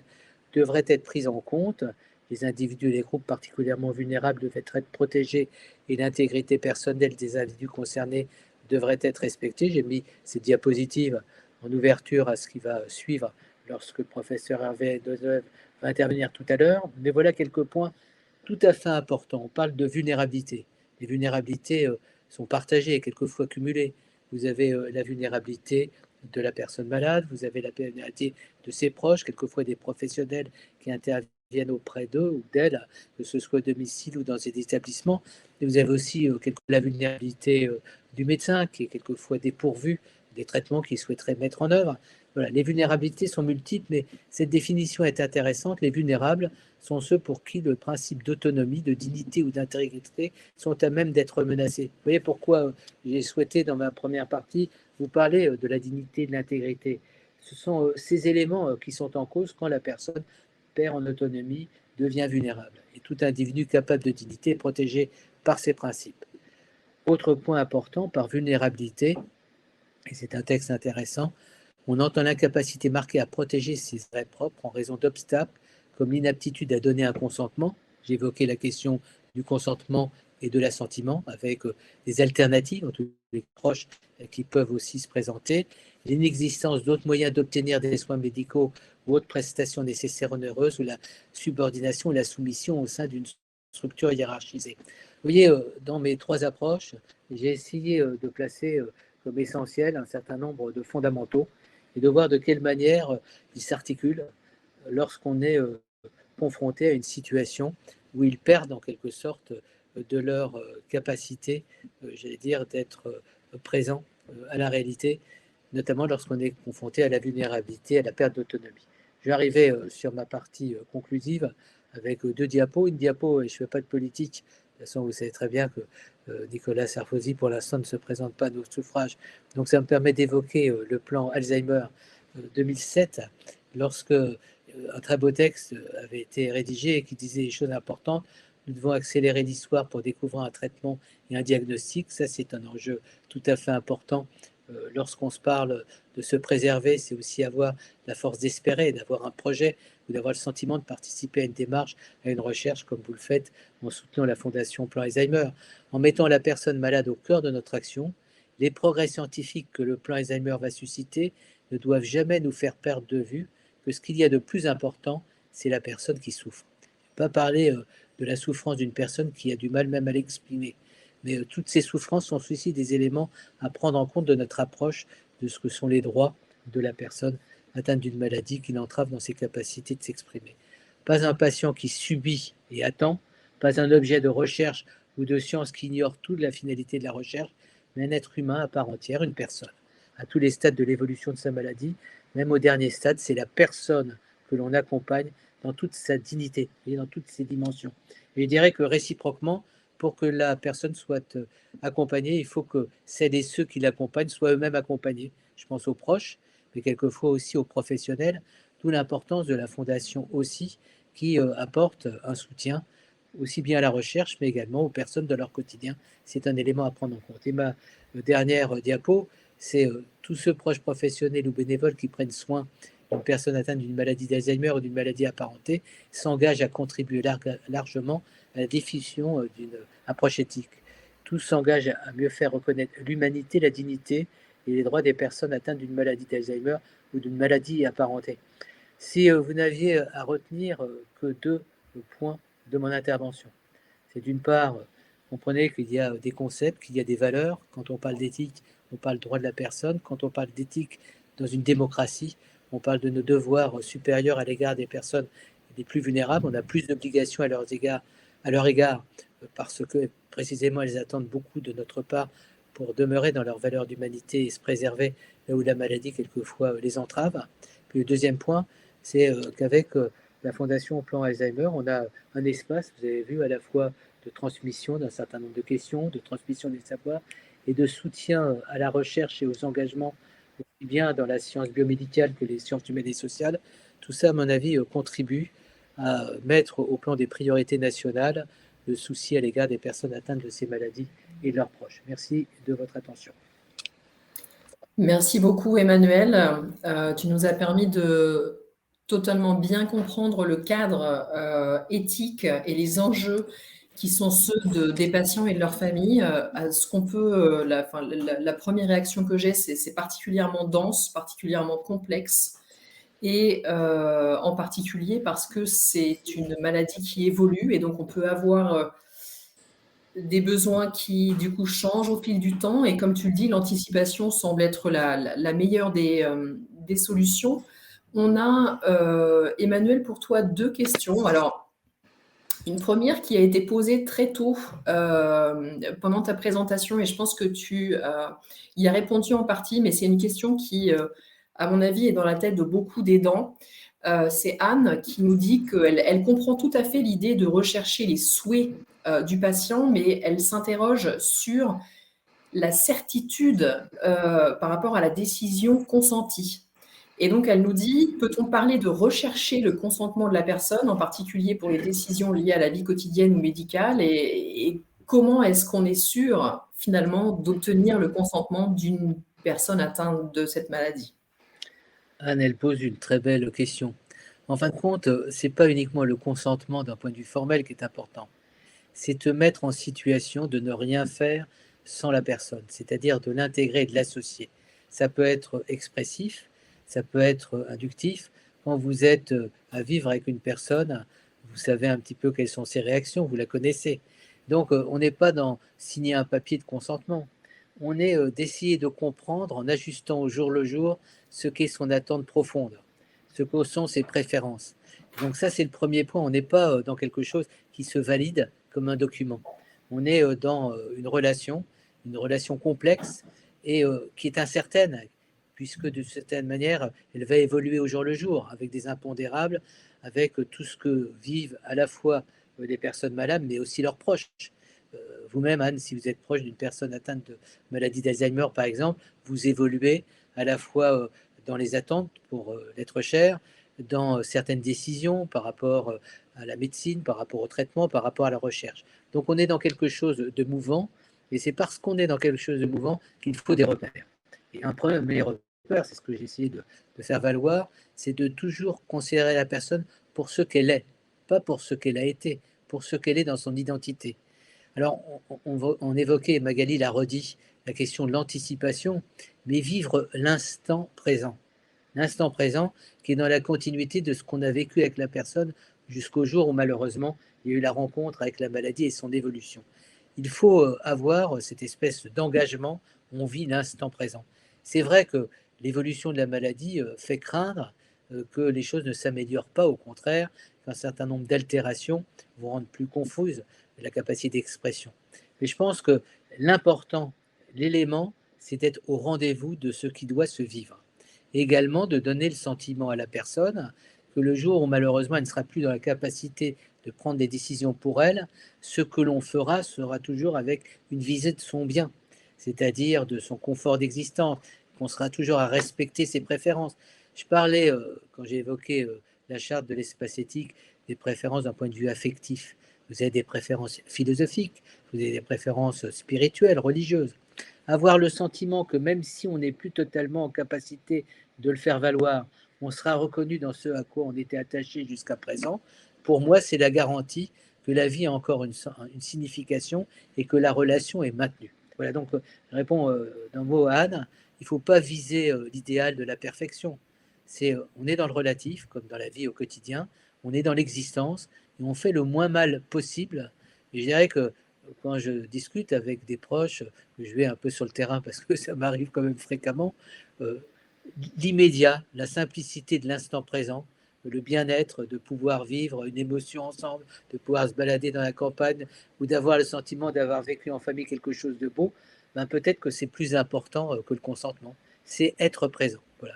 S2: devrait être prise en compte. Les individus et les groupes particulièrement vulnérables devraient être protégés et l'intégrité personnelle des individus concernés devrait être respectée. J'ai mis ces diapositives en ouverture à ce qui va suivre lorsque le professeur Hervé Deneuve va intervenir tout à l'heure. Mais voilà quelques points tout à fait importants. On parle de vulnérabilité. Les vulnérabilités sont partagées et quelquefois cumulées. Vous avez la vulnérabilité de la personne malade, vous avez la vulnérabilité de ses proches, quelquefois des professionnels qui interviennent auprès d'eux ou d'elles, que ce soit au domicile ou dans des établissements. Et vous avez aussi la vulnérabilité du médecin qui est quelquefois dépourvu des traitements qu'il souhaiterait mettre en œuvre. Voilà, les vulnérabilités sont multiples, mais cette définition est intéressante. Les vulnérables sont ceux pour qui le principe d'autonomie, de dignité ou d'intégrité sont à même d'être menacés. Vous voyez pourquoi j'ai souhaité, dans ma première partie, vous parler de la dignité et de l'intégrité. Ce sont ces éléments qui sont en cause quand la personne perd en autonomie, devient vulnérable. Et tout individu capable de dignité est protégé par ces principes. Autre point important, par vulnérabilité, et c'est un texte intéressant, on entend l'incapacité marquée à protéger ses intérêts propres en raison d'obstacles comme l'inaptitude à donner un consentement. J'ai évoqué la question du consentement et de l'assentiment avec des alternatives, en tous les proches qui peuvent aussi se présenter, l'inexistence d'autres moyens d'obtenir des soins médicaux ou autres prestations nécessaires onéreuses ou la subordination ou la soumission au sein d'une structure hiérarchisée. Vous voyez, dans mes trois approches, j'ai essayé de placer comme essentiel un certain nombre de fondamentaux et de voir de quelle manière ils s'articulent lorsqu'on est confronté à une situation où ils perdent en quelque sorte de leur capacité, j'allais dire, d'être présents à la réalité, notamment lorsqu'on est confronté à la vulnérabilité, à la perte d'autonomie. Je vais arriver sur ma partie conclusive avec deux diapos. Une diapo, et je ne fais pas de politique, de toute façon vous savez très bien que Nicolas Sarkozy pour l'instant ne se présente pas à nos suffrages, donc ça me permet d'évoquer le plan Alzheimer 2007, lorsque un très beau texte avait été rédigé et qui disait des choses importantes. Nous devons accélérer l'histoire pour découvrir un traitement et un diagnostic. Ça, c'est un enjeu tout à fait important. Lorsqu'on se parle de se préserver, c'est aussi avoir la force d'espérer, d'avoir un projet ou d'avoir le sentiment de participer à une démarche, à une recherche, comme vous le faites en soutenant la Fondation Plan Alzheimer. En mettant la personne malade au cœur de notre action, les progrès scientifiques que le plan Alzheimer va susciter ne doivent jamais nous faire perdre de vue que ce qu'il y a de plus important, c'est la personne qui souffre. Pas parler de la souffrance d'une personne qui a du mal même à l'exprimer, mais toutes ces souffrances sont aussi des éléments à prendre en compte de notre approche de ce que sont les droits de la personne atteinte d'une maladie qui l'entrave dans ses capacités de s'exprimer. Pas un patient qui subit et attend, pas un objet de recherche ou de science qui ignore toute la finalité de la recherche, mais un être humain à part entière, une personne. À tous les stades de l'évolution de sa maladie, même au dernier stade, c'est la personne que l'on accompagne dans toute sa dignité et dans toutes ses dimensions. Et je dirais que réciproquement, pour que la personne soit accompagnée, il faut que celles et ceux qui l'accompagnent soient eux-mêmes accompagnés. Je pense aux proches, mais quelquefois aussi aux professionnels, d'où l'importance de la Fondation aussi, qui apporte un soutien aussi bien à la recherche, mais également aux personnes de leur quotidien. C'est un élément à prendre en compte. Et ma dernière diapo, c'est tous ceux proches professionnels ou bénévoles qui prennent soin d'une personne atteinte d'une maladie d'Alzheimer ou d'une maladie apparentée s'engagent à contribuer largement à la diffusion d'une approche éthique. Tous s'engagent à mieux faire reconnaître l'humanité, la dignité et les droits des personnes atteintes d'une maladie d'Alzheimer ou d'une maladie apparentée. Si vous n'aviez à retenir que 2 points de mon intervention, c'est d'une part, comprenez qu'il y a des concepts, qu'il y a des valeurs. Quand on parle d'éthique, on parle droit de la personne. Quand on parle d'éthique dans une démocratie, on parle de nos devoirs supérieurs à l'égard des personnes les plus vulnérables. On a plus d'obligations à leur égard parce que précisément elles attendent beaucoup de notre part pour demeurer dans leur valeur d'humanité et se préserver là où la maladie quelquefois les entrave. Puis le deuxième point, c'est qu'avec la Fondation Plan Alzheimer, on a un espace, vous avez vu, à la fois de transmission d'un certain nombre de questions, de transmission des savoirs et de soutien à la recherche et aux engagements, aussi bien dans la science biomédicale que les sciences humaines et sociales. Tout ça, à mon avis, contribue à mettre au plan des priorités nationales le souci à l'égard des personnes atteintes de ces maladies et de leurs proches. Merci de votre attention.
S3: Merci beaucoup, Emmanuel. Tu nous as permis de totalement bien comprendre le cadre éthique et les enjeux qui sont ceux des patients et de leurs familles. Ce qu'on peut, la première réaction que j'ai, c'est particulièrement dense, particulièrement complexe, et en particulier parce que c'est une maladie qui évolue, et donc on peut avoir des besoins qui, du coup, changent au fil du temps. Et comme tu le dis, l'anticipation semble être la meilleure des solutions. On a, Emmanuel, pour toi, 2 questions. Alors, une première qui a été posée très tôt pendant ta présentation, et je pense que tu y as répondu en partie, mais c'est une question qui, à mon avis, est dans la tête de beaucoup d'aidants. C'est Anne qui nous dit qu'elle comprend tout à fait l'idée de rechercher les souhaits du patient, mais elle s'interroge sur la certitude par rapport à la décision consentie. Et donc, elle nous dit, peut-on parler de rechercher le consentement de la personne, en particulier pour les décisions liées à la vie quotidienne ou médicale, et comment est-ce qu'on est sûr, finalement, d'obtenir le consentement d'une personne atteinte de cette maladie?
S2: Anne, elle pose une très belle question. En fin de compte, ce n'est pas uniquement le consentement d'un point de vue formel qui est important, c'est te mettre en situation de ne rien faire sans la personne, c'est-à-dire de l'intégrer et de l'associer. Ça peut être expressif, ça peut être inductif. Quand vous êtes à vivre avec une personne, vous savez un petit peu quelles sont ses réactions, vous la connaissez. Donc, on n'est pas dans signer un papier de consentement. On est d'essayer de comprendre en ajustant au jour le jour ce qu'est son attente profonde, ce que sont ses préférences. Donc ça, c'est le premier point. On n'est pas dans quelque chose qui se valide comme un document. On est dans une relation complexe et qui est incertaine, puisque de certaine manière, elle va évoluer au jour le jour, avec des impondérables, avec tout ce que vivent à la fois les personnes malades, mais aussi leurs proches. Vous-même, Anne, si vous êtes proche d'une personne atteinte de maladie d'Alzheimer, par exemple, vous évoluez à la fois dans les attentes pour l'être cher, dans certaines décisions par rapport à la médecine, par rapport au traitement, par rapport à la recherche. Donc on est dans quelque chose de mouvant, et c'est parce qu'on est dans quelque chose de mouvant qu'il faut des repères. Et un premier repère, c'est ce que j'ai essayé de faire valoir, c'est de toujours considérer la personne pour ce qu'elle est, pas pour ce qu'elle a été, pour ce qu'elle est dans son identité. Alors, on évoquait, Magali l'a redit, la question de l'anticipation, mais vivre l'instant présent. L'instant présent qui est dans la continuité de ce qu'on a vécu avec la personne jusqu'au jour où malheureusement il y a eu la rencontre avec la maladie et son évolution. Il faut avoir cette espèce d'engagement, on vit l'instant présent. C'est vrai que l'évolution de la maladie fait craindre que les choses ne s'améliorent pas, au contraire, qu'un certain nombre d'altérations vont rendre plus confuse la capacité d'expression. Mais je pense que l'important, l'élément, c'est d'être au rendez-vous de ce qui doit se vivre. Et également de donner le sentiment à la personne que le jour où malheureusement elle ne sera plus dans la capacité de prendre des décisions pour elle, ce que l'on fera sera toujours avec une visée de son bien, c'est-à-dire de son confort d'existence, qu'on sera toujours à respecter ses préférences. Je parlais, quand j'ai évoqué la charte de l'espace éthique, des préférences d'un point de vue affectif. Vous avez des préférences philosophiques, vous avez des préférences spirituelles, religieuses. Avoir le sentiment que même si on n'est plus totalement en capacité de le faire valoir, on sera reconnu dans ce à quoi on était attaché jusqu'à présent, pour moi, c'est la garantie que la vie a encore une signification et que la relation est maintenue. Voilà, donc je réponds d'un mot à Anne, il ne faut pas viser l'idéal de la perfection. On est dans le relatif, comme dans la vie au quotidien, on est dans l'existence, et on fait le moins mal possible. Et je dirais que quand je discute avec des proches, je vais un peu sur le terrain parce que ça m'arrive quand même fréquemment, l'immédiat, la simplicité de l'instant présent, le bien-être de pouvoir vivre une émotion ensemble, de pouvoir se balader dans la campagne ou d'avoir le sentiment d'avoir vécu en famille quelque chose de beau, ben peut-être que c'est plus important que le consentement. C'est être présent. Voilà.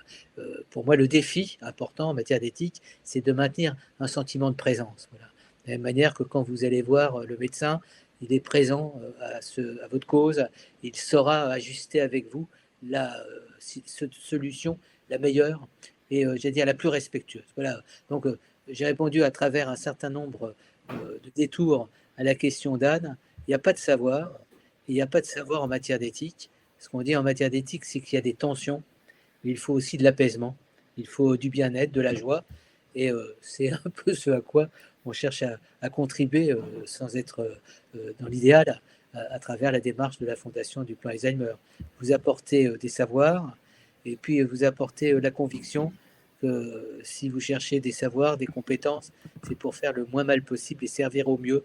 S2: Pour moi, le défi important en matière d'éthique, c'est de maintenir un sentiment de présence. Voilà. De la même manière que quand vous allez voir le médecin, il est présent à votre cause, il saura ajuster avec vous la solution la meilleure et j'allais dire la plus respectueuse. Voilà. Donc j'ai répondu à travers un certain nombre de détours à la question d'Anne. Il n'y a pas de savoir, et il n'y a pas de savoir en matière d'éthique. Ce qu'on dit en matière d'éthique, c'est qu'il y a des tensions, mais il faut aussi de l'apaisement, il faut du bien-être, de la joie, et c'est un peu ce à quoi on cherche à contribuer sans être dans l'idéal à travers la démarche de la fondation du plan Alzheimer. Vous apportez des savoirs et puis vous apportez la conviction que si vous cherchez des savoirs, des compétences, c'est pour faire le moins mal possible et servir au mieux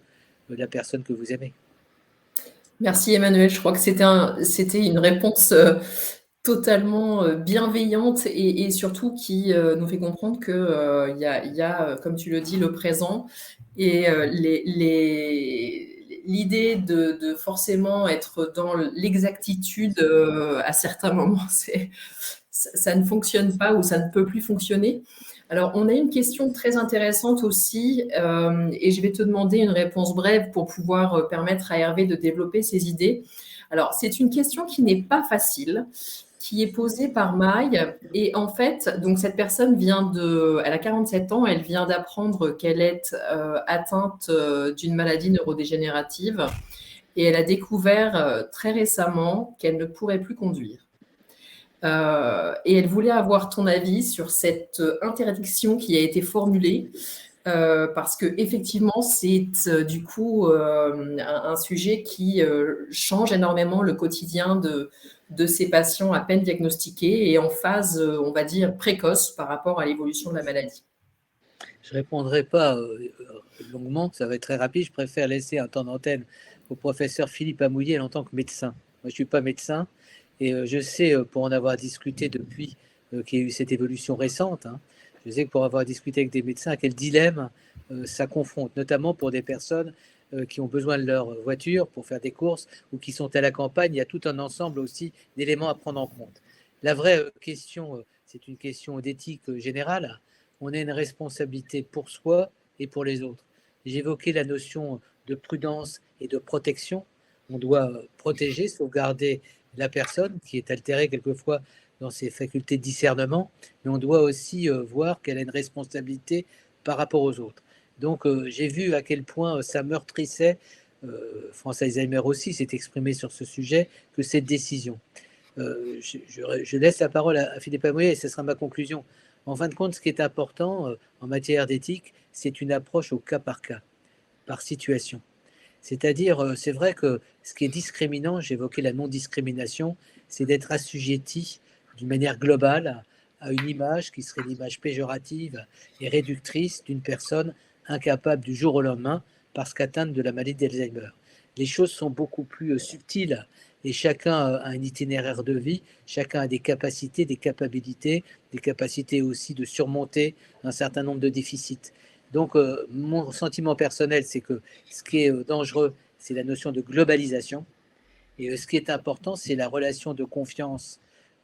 S2: la personne que vous aimez.
S3: Merci Emmanuel, je crois que c'était une réponse totalement bienveillante et surtout qui nous fait comprendre qu'il y a, comme tu le dis, le présent et l'idée de forcément être dans l'exactitude à certains moments, ça ne fonctionne pas ou ça ne peut plus fonctionner. Alors, on a une question très intéressante aussi, et je vais te demander une réponse brève pour pouvoir permettre à Hervé de développer ses idées. Alors, c'est une question qui n'est pas facile, qui est posée par Maï. Et en fait, donc cette personne elle a 47 ans, elle vient d'apprendre qu'elle est atteinte d'une maladie neurodégénérative et elle a découvert très récemment qu'elle ne pourrait plus conduire. Et elle voulait avoir ton avis sur cette interdiction qui a été formulée, parce que effectivement, c'est du coup un sujet qui change énormément le quotidien de ces patients à peine diagnostiqués et en phase, on va dire, précoce par rapport à l'évolution de la maladie.
S2: Je ne répondrai pas longuement, ça va être très rapide. Je préfère laisser un temps d'antenne au professeur Philippe Amouillet en tant que médecin. Moi, je ne suis pas médecin et je sais, pour en avoir discuté depuis qu'il y a eu cette évolution récente, hein, je sais que pour avoir discuté avec des médecins, à quel dilemme ça confronte, notamment pour des personnes qui ont besoin de leur voiture pour faire des courses ou qui sont à la campagne. Il y a tout un ensemble aussi d'éléments à prendre en compte. La vraie question, c'est une question d'éthique générale. On a une responsabilité pour soi et pour les autres. J'évoquais la notion de prudence et de protection. On doit protéger, sauvegarder la personne qui est altérée quelquefois dans ses facultés de discernement, mais on doit aussi voir qu'elle a une responsabilité par rapport aux autres. Donc j'ai vu à quel point ça meurtrissait, France Alzheimer aussi s'est exprimé sur ce sujet, que cette décision. Je laisse la parole à Philippe Amouillet et ce sera ma conclusion. En fin de compte, ce qui est important en matière d'éthique, c'est une approche au cas, par situation. C'est-à-dire, c'est vrai que ce qui est discriminant, j'évoquais la non-discrimination, c'est d'être assujetti d'une manière globale à une image qui serait l'image péjorative et réductrice d'une personne incapable du jour au lendemain parce qu'atteinte de la maladie d'Alzheimer. Les choses sont beaucoup plus subtiles et chacun a un itinéraire de vie, chacun a des capacités, des capacités aussi de surmonter un certain nombre de déficits. Donc, mon sentiment personnel, c'est que ce qui est dangereux, c'est la notion de globalisation. Et ce qui est important, c'est la relation de confiance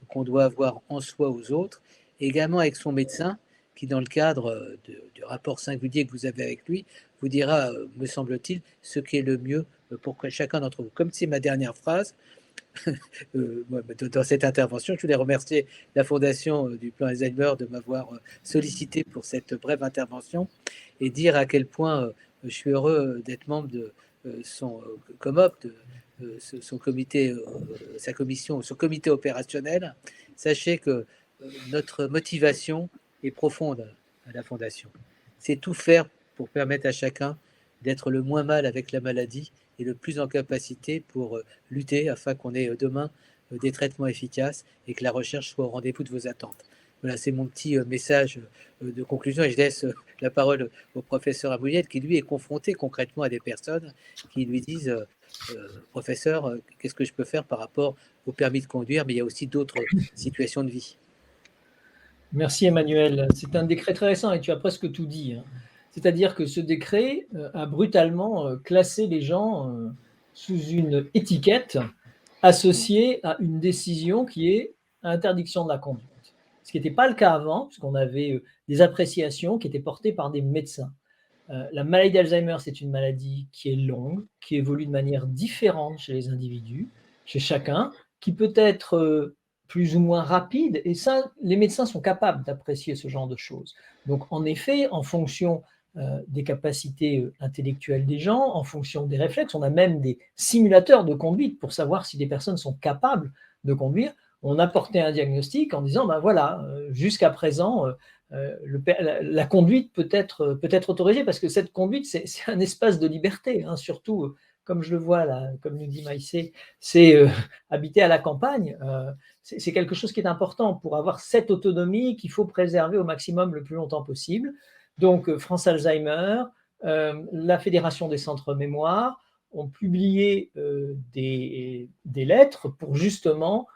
S2: qu'on doit avoir en soi aux autres, et également avec son médecin, qui, dans le cadre du rapport singulier que vous avez avec lui, vous dira, me semble-t-il, ce qui est le mieux pour chacun d'entre vous. Comme c'est ma dernière phrase, dans cette intervention, je voulais remercier la Fondation du Plan Alzheimer de m'avoir sollicité pour cette brève intervention et dire à quel point je suis heureux d'être membre de son COMOP, de son comité, sa commission, son comité opérationnel. Sachez que notre motivation est profonde à la Fondation. C'est tout faire pour permettre à chacun d'être le moins mal avec la maladie et le plus en capacité pour lutter afin qu'on ait demain des traitements efficaces et que la recherche soit au rendez-vous de vos attentes. Voilà, c'est mon petit message de conclusion et je laisse la parole au professeur Amouyel qui, lui, est confronté concrètement à des personnes qui lui disent professeur, qu'est-ce que je peux faire par rapport au permis de conduire, mais il y a aussi d'autres situations de vie.
S1: Merci Emmanuel. C'est un décret très récent et tu as presque tout dit, hein. C'est-à-dire que ce décret a brutalement classé les gens sous une étiquette associée à une décision qui est interdiction de la conduite. Ce qui n'était pas le cas avant, puisqu'on avait des appréciations qui étaient portées par des médecins. La maladie d'Alzheimer, c'est une maladie qui est longue, qui évolue de manière différente chez les individus, chez chacun, qui peut être plus ou moins rapide, et ça, les médecins sont capables d'apprécier ce genre de choses. Donc, en effet, en fonction des capacités intellectuelles des gens, en fonction des réflexes, on a même des simulateurs de conduite pour savoir si des personnes sont capables de conduire. On a porté un diagnostic en disant, ben voilà, jusqu'à présent, la conduite peut être autorisée parce que cette conduite, c'est un espace de liberté, hein, surtout, comme je le vois là, comme nous dit Maïssé, c'est habiter à la campagne, c'est quelque chose qui est important pour avoir cette autonomie qu'il faut préserver au maximum le plus longtemps possible. Donc, France Alzheimer, la Fédération des centres mémoire ont publié des lettres pour justement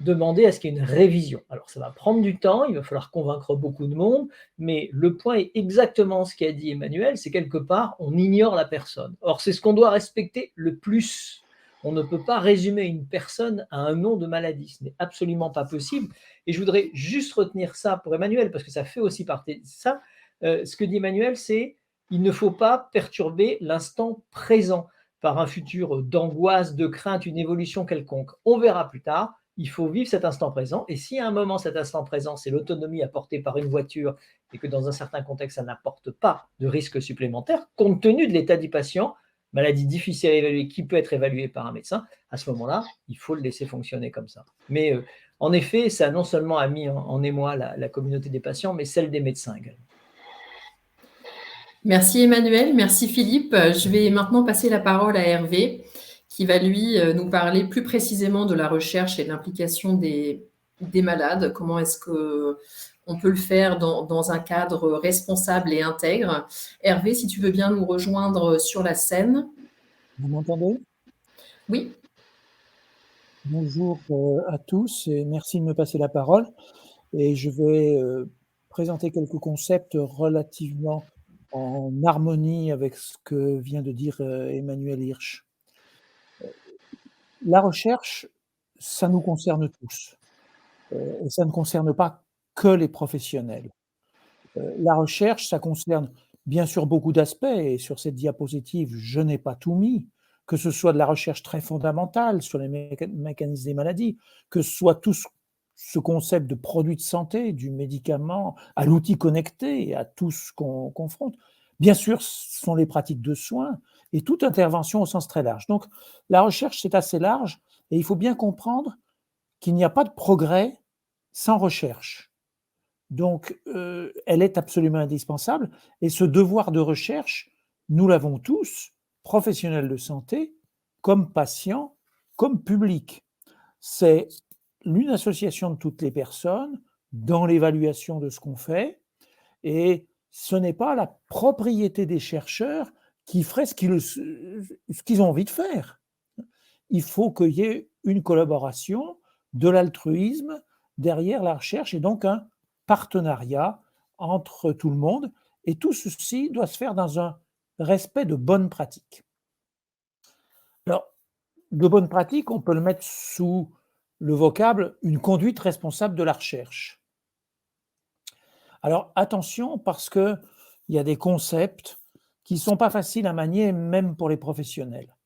S1: demander à ce qu'il y ait une révision. Alors, ça va prendre du temps, il va falloir convaincre beaucoup de monde, mais le point est exactement ce qu'a dit Emmanuel, c'est quelque part, on ignore la personne. Or, c'est ce qu'on doit respecter le plus. On ne peut pas résumer une personne à un nom de maladie, ce n'est absolument pas possible. Et je voudrais juste retenir ça pour Emmanuel, parce que ça fait aussi partie de ça. Ce que dit Emmanuel, c'est il ne faut pas perturber l'instant présent par un futur d'angoisse, de crainte, une évolution quelconque. On verra plus tard. Il faut vivre cet instant présent. Et si à un moment, cet instant présent, c'est l'autonomie apportée par une voiture et que dans un certain contexte, ça n'apporte pas de risque supplémentaire, compte tenu de l'état du patient, maladie difficile à évaluer qui peut être évaluée par un médecin, à ce moment-là, il faut le laisser fonctionner comme ça. Mais en effet, ça non seulement a mis en émoi la communauté des patients, mais celle des médecins également.
S3: Merci Emmanuel, merci Philippe. Je vais maintenant passer la parole à Hervé, qui va lui nous parler plus précisément de la recherche et de l'implication des malades. Comment est-ce qu'on peut le faire dans un cadre responsable et intègre. Hervé, si tu veux bien nous rejoindre sur la scène.
S4: Vous m'entendez?
S3: Oui.
S4: Bonjour à tous et merci de me passer la parole. Et je vais présenter quelques concepts relativement en harmonie avec ce que vient de dire Emmanuel Hirsch. La recherche, ça nous concerne tous. Et ça ne concerne pas que les professionnels. La recherche, ça concerne bien sûr beaucoup d'aspects, et sur cette diapositive, je n'ai pas tout mis, que ce soit de la recherche très fondamentale sur les mécanismes des maladies, que ce soit tout ce concept de produit de santé, du médicament, à l'outil connecté, à tout ce qu'on confronte. Bien sûr, ce sont les pratiques de soins et toute intervention au sens très large. Donc, la recherche, c'est assez large, et il faut bien comprendre qu'il n'y a pas de progrès sans recherche. Donc, elle est absolument indispensable, et ce devoir de recherche, nous l'avons tous, professionnels de santé, comme patients, comme public. C'est une association de toutes les personnes dans l'évaluation de ce qu'on fait, et ce n'est pas la propriété des chercheurs qui ferait ce qu'ils ont envie de faire. Il faut qu'il y ait une collaboration, de l'altruisme derrière la recherche et donc un partenariat entre tout le monde. Et tout ceci doit se faire dans un respect de bonnes pratiques. Alors, de bonnes pratiques, on peut le mettre sous le vocable une conduite responsable de la recherche. Alors attention, parce qu'il y a des concepts qui ne sont pas faciles à manier, même pour les professionnels.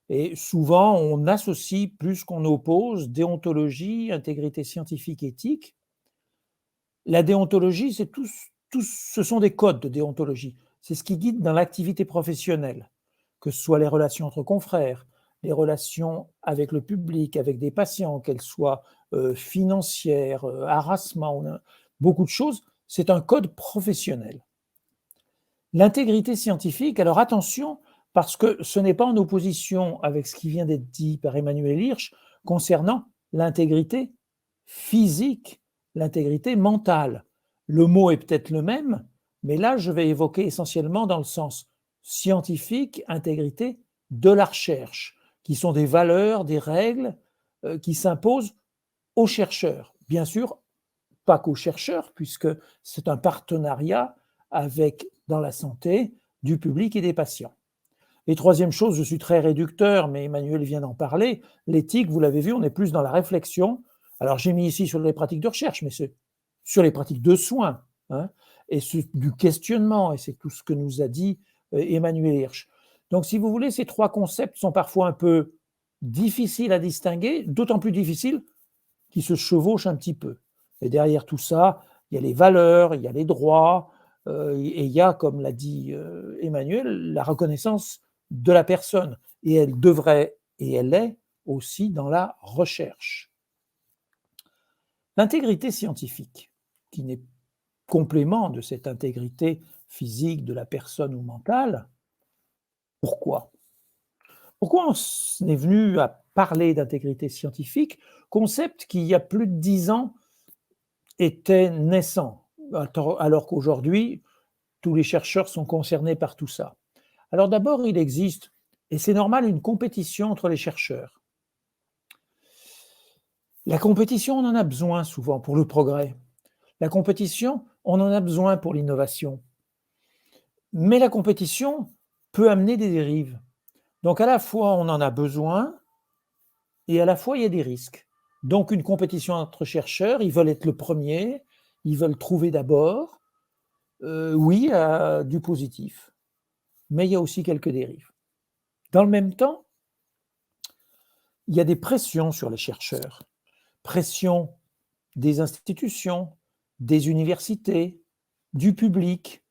S4: Et souvent, on associe plus qu'on oppose déontologie, intégrité scientifique, éthique. La déontologie, ce sont des codes de déontologie. C'est ce qui guide dans l'activité professionnelle, que ce soit les relations entre confrères, les relations avec le public, avec des patients, qu'elles soient financières, harassement, beaucoup de choses. C'est un code professionnel. L'intégrité scientifique, alors attention, parce que ce n'est pas en opposition avec ce qui vient d'être dit par Emmanuel Hirsch concernant l'intégrité physique, l'intégrité mentale. Le mot est peut-être le même, mais là, je vais évoquer essentiellement dans le sens scientifique, intégrité de la recherche, qui sont des valeurs, des règles qui s'imposent aux chercheurs. Bien sûr, pas qu'aux chercheurs, puisque c'est un partenariat avec, dans la santé, du public et des patients. Et troisième chose, je suis très réducteur, mais Emmanuel vient d'en parler, l'éthique, vous l'avez vu, on est plus dans la réflexion. Alors j'ai mis ici sur les pratiques de recherche, mais c'est sur les pratiques de soins, hein, et du questionnement, et c'est tout ce que nous a dit Emmanuel Hirsch. Donc si vous voulez, ces trois concepts sont parfois un peu difficiles à distinguer, d'autant plus difficiles qu'ils se chevauchent un petit peu. Et derrière tout ça, il y a les valeurs, il y a les droits, et il y a, comme l'a dit Emmanuel, la reconnaissance de la personne. Et elle devrait, et elle est aussi dans la recherche. L'intégrité scientifique, qui n'est complément de cette intégrité physique de la personne ou mentale, pourquoi ? Pourquoi on est venu à parler d'intégrité scientifique, concept qui, il y a plus de 10 ans, était naissant, alors qu'aujourd'hui, tous les chercheurs sont concernés par tout ça. Alors d'abord, il existe, et c'est normal, une compétition entre les chercheurs. La compétition, on en a besoin souvent pour le progrès. La compétition, on en a besoin pour l'innovation. Mais la compétition peut amener des dérives. Donc à la fois, on en a besoin, et à la fois, il y a des risques. Donc une compétition entre chercheurs, ils veulent être le premier, ils veulent trouver d'abord. Oui, il y a du positif, mais il y a aussi quelques dérives. Dans le même temps, il y a des pressions sur les chercheurs. Pression des institutions, des universités, du public,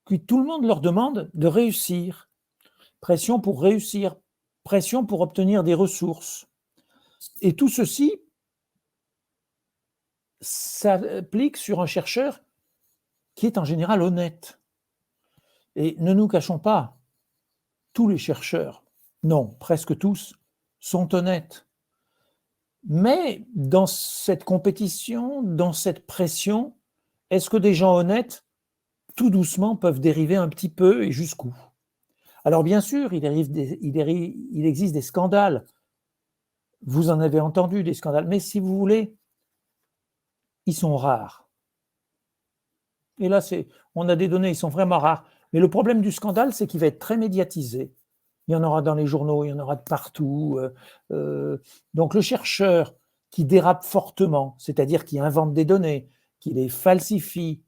S4: puis tout le monde leur demande de réussir. Pression pour réussir, pression pour obtenir des ressources. Et tout ceci s'applique sur un chercheur qui est en général honnête. Et ne nous cachons pas, tous les chercheurs, non, presque tous, sont honnêtes. Mais dans cette compétition, dans cette pression, est-ce que des gens honnêtes, tout doucement, peuvent dériver un petit peu et jusqu'où ? Alors bien sûr, il existe des scandales. Vous en avez entendu des scandales, mais si vous voulez, ils sont rares. Et là, on a des données, ils sont vraiment rares. Mais le problème du scandale, c'est qu'il va être très médiatisé. Il y en aura dans les journaux, il y en aura de partout. Donc le chercheur qui dérape fortement, c'est-à-dire qui invente des données, qui les falsifie,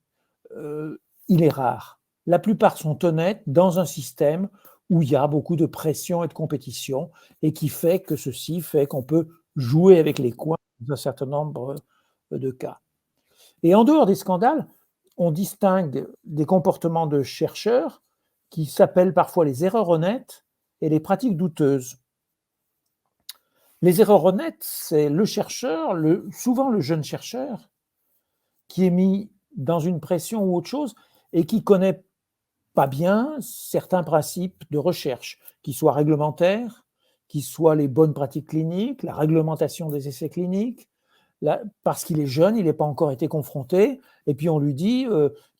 S4: il est rare. La plupart sont honnêtes dans un système où il y a beaucoup de pression et de compétition et qui fait que ceci fait qu'on peut jouer avec les coins dans un certain nombre de cas. Et en dehors des scandales, on distingue des comportements de chercheurs qui s'appellent parfois les erreurs honnêtes et les pratiques douteuses. Les erreurs honnêtes, c'est le chercheur, souvent le jeune chercheur, qui est mis dans une pression ou autre chose et qui ne connaît pas bien certains principes de recherche, qui soient réglementaires, qui soient les bonnes pratiques cliniques, la réglementation des essais cliniques. Là, parce qu'il est jeune, il n'a pas encore été confronté, et puis on lui dit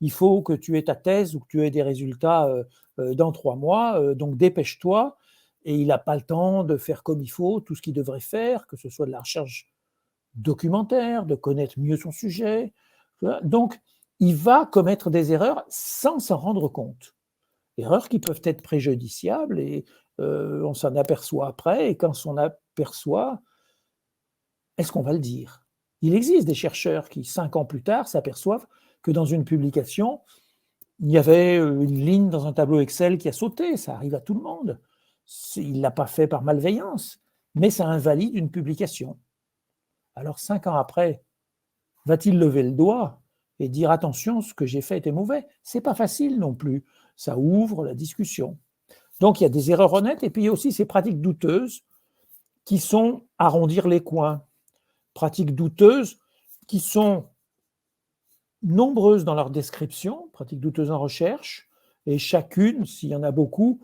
S4: il faut que tu aies ta thèse ou que tu aies des résultats dans 3 mois, donc dépêche-toi. et il n'a pas le temps de faire comme il faut tout ce qu'il devrait faire, que ce soit de la recherche documentaire, de connaître mieux son sujet. Donc, il va commettre des erreurs sans s'en rendre compte. Erreurs qui peuvent être préjudiciables et on s'en aperçoit après. Et quand on s'en aperçoit, est-ce qu'on va le dire? Il existe des chercheurs qui, 5 ans plus tard, s'aperçoivent que dans une publication, il y avait une ligne dans un tableau Excel qui a sauté. Ça arrive à tout le monde. Il ne l'a pas fait par malveillance, mais ça invalide une publication. Alors 5 ans après, va-t-il lever le doigt et dire attention, ce que j'ai fait était mauvais? C'est pas facile non plus. Ça ouvre la discussion. Donc il y a des erreurs honnêtes et puis il y a aussi ces pratiques douteuses qui sont arrondir les coins. Pratiques douteuses qui sont nombreuses dans leur description, pratiques douteuses en recherche, et chacune, s'il y en a beaucoup,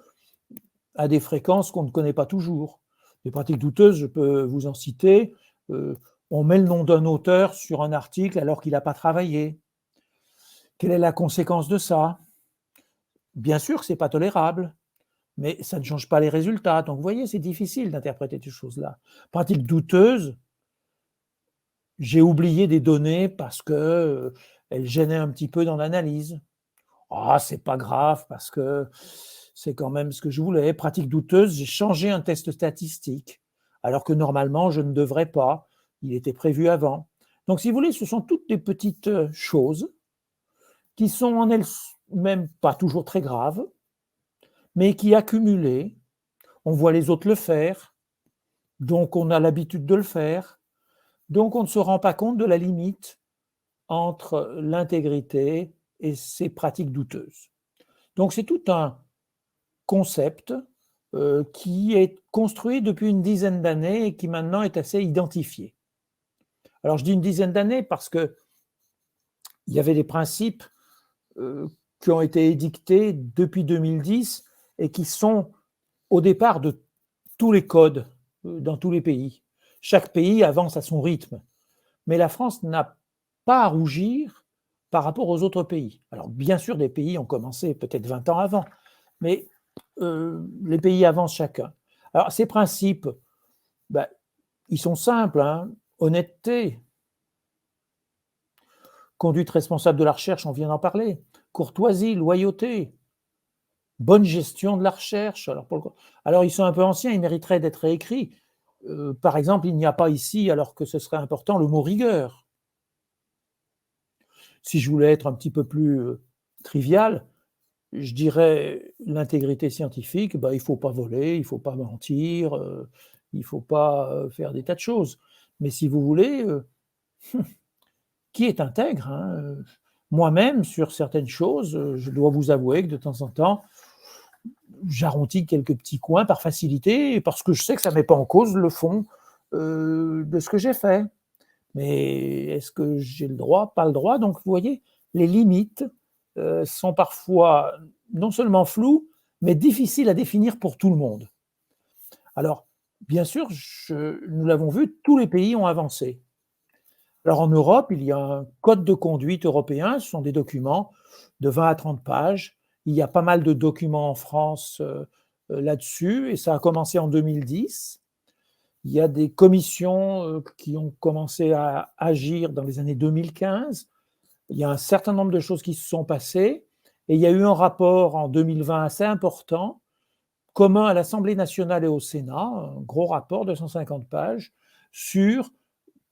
S4: a des fréquences qu'on ne connaît pas toujours. Les pratiques douteuses, je peux vous en citer. On met le nom d'un auteur sur un article alors qu'il n'a pas travaillé. Quelle est la conséquence de ça? Bien sûr que ce n'est pas tolérable, mais ça ne change pas les résultats. Donc vous voyez, c'est difficile d'interpréter ces choses-là. Pratique douteuse, j'ai oublié des données parce qu'elles gênaient un petit peu dans l'analyse. Ah, c'est pas grave parce que c'est quand même ce que je voulais. Pratique douteuse, j'ai changé un test statistique alors que normalement je ne devrais pas. Il était prévu avant. Donc si vous voulez, ce sont toutes des petites choses qui sont en elles-mêmes pas toujours très graves, mais qui accumulées, on voit les autres le faire, donc on a l'habitude de le faire, donc on ne se rend pas compte de la limite entre l'intégrité et ces pratiques douteuses. Donc c'est tout un concept qui est construit depuis une dizaine d'années et qui maintenant est assez identifié. Alors je dis une dizaine d'années parce qu'il y avait des principes qui ont été édictés depuis 2010 et qui sont au départ de tous les codes dans tous les pays. Chaque pays avance à son rythme. Mais la France n'a pas à rougir par rapport aux autres pays. Alors bien sûr, des pays ont commencé peut-être 20 ans avant, mais les pays avancent chacun. Alors ces principes, ils sont simples, hein. Honnêteté, conduite responsable de la recherche, on vient d'en parler, courtoisie, loyauté, bonne gestion de la recherche. Alors ils sont un peu anciens, ils mériteraient d'être réécrits. Par exemple, il n'y a pas ici, alors que ce serait important, le mot rigueur. Si je voulais être un petit peu plus trivial, je dirais l'intégrité scientifique, il ne faut pas voler, il ne faut pas mentir, il ne faut pas faire des tas de choses. Mais si vous voulez, qui est intègre, hein, moi-même, sur certaines choses, je dois vous avouer que de temps en temps, j'arrondis quelques petits coins par facilité, parce que je sais que ça ne met pas en cause le fond de ce que j'ai fait. Mais est-ce que j'ai le droit? Pas le droit. Donc, vous voyez, les limites sont parfois non seulement floues, mais difficiles à définir pour tout le monde. Alors, bien sûr, nous l'avons vu, tous les pays ont avancé. Alors, en Europe, il y a un code de conduite européen, ce sont des documents de 20 à 30 pages. Il y a pas mal de documents en France là-dessus, et ça a commencé en 2010. Il y a des commissions qui ont commencé à agir dans les années 2015. Il y a un certain nombre de choses qui se sont passées. Et il y a eu un rapport en 2020 assez important, commun à l'Assemblée nationale et au Sénat, un gros rapport de 150 pages, sur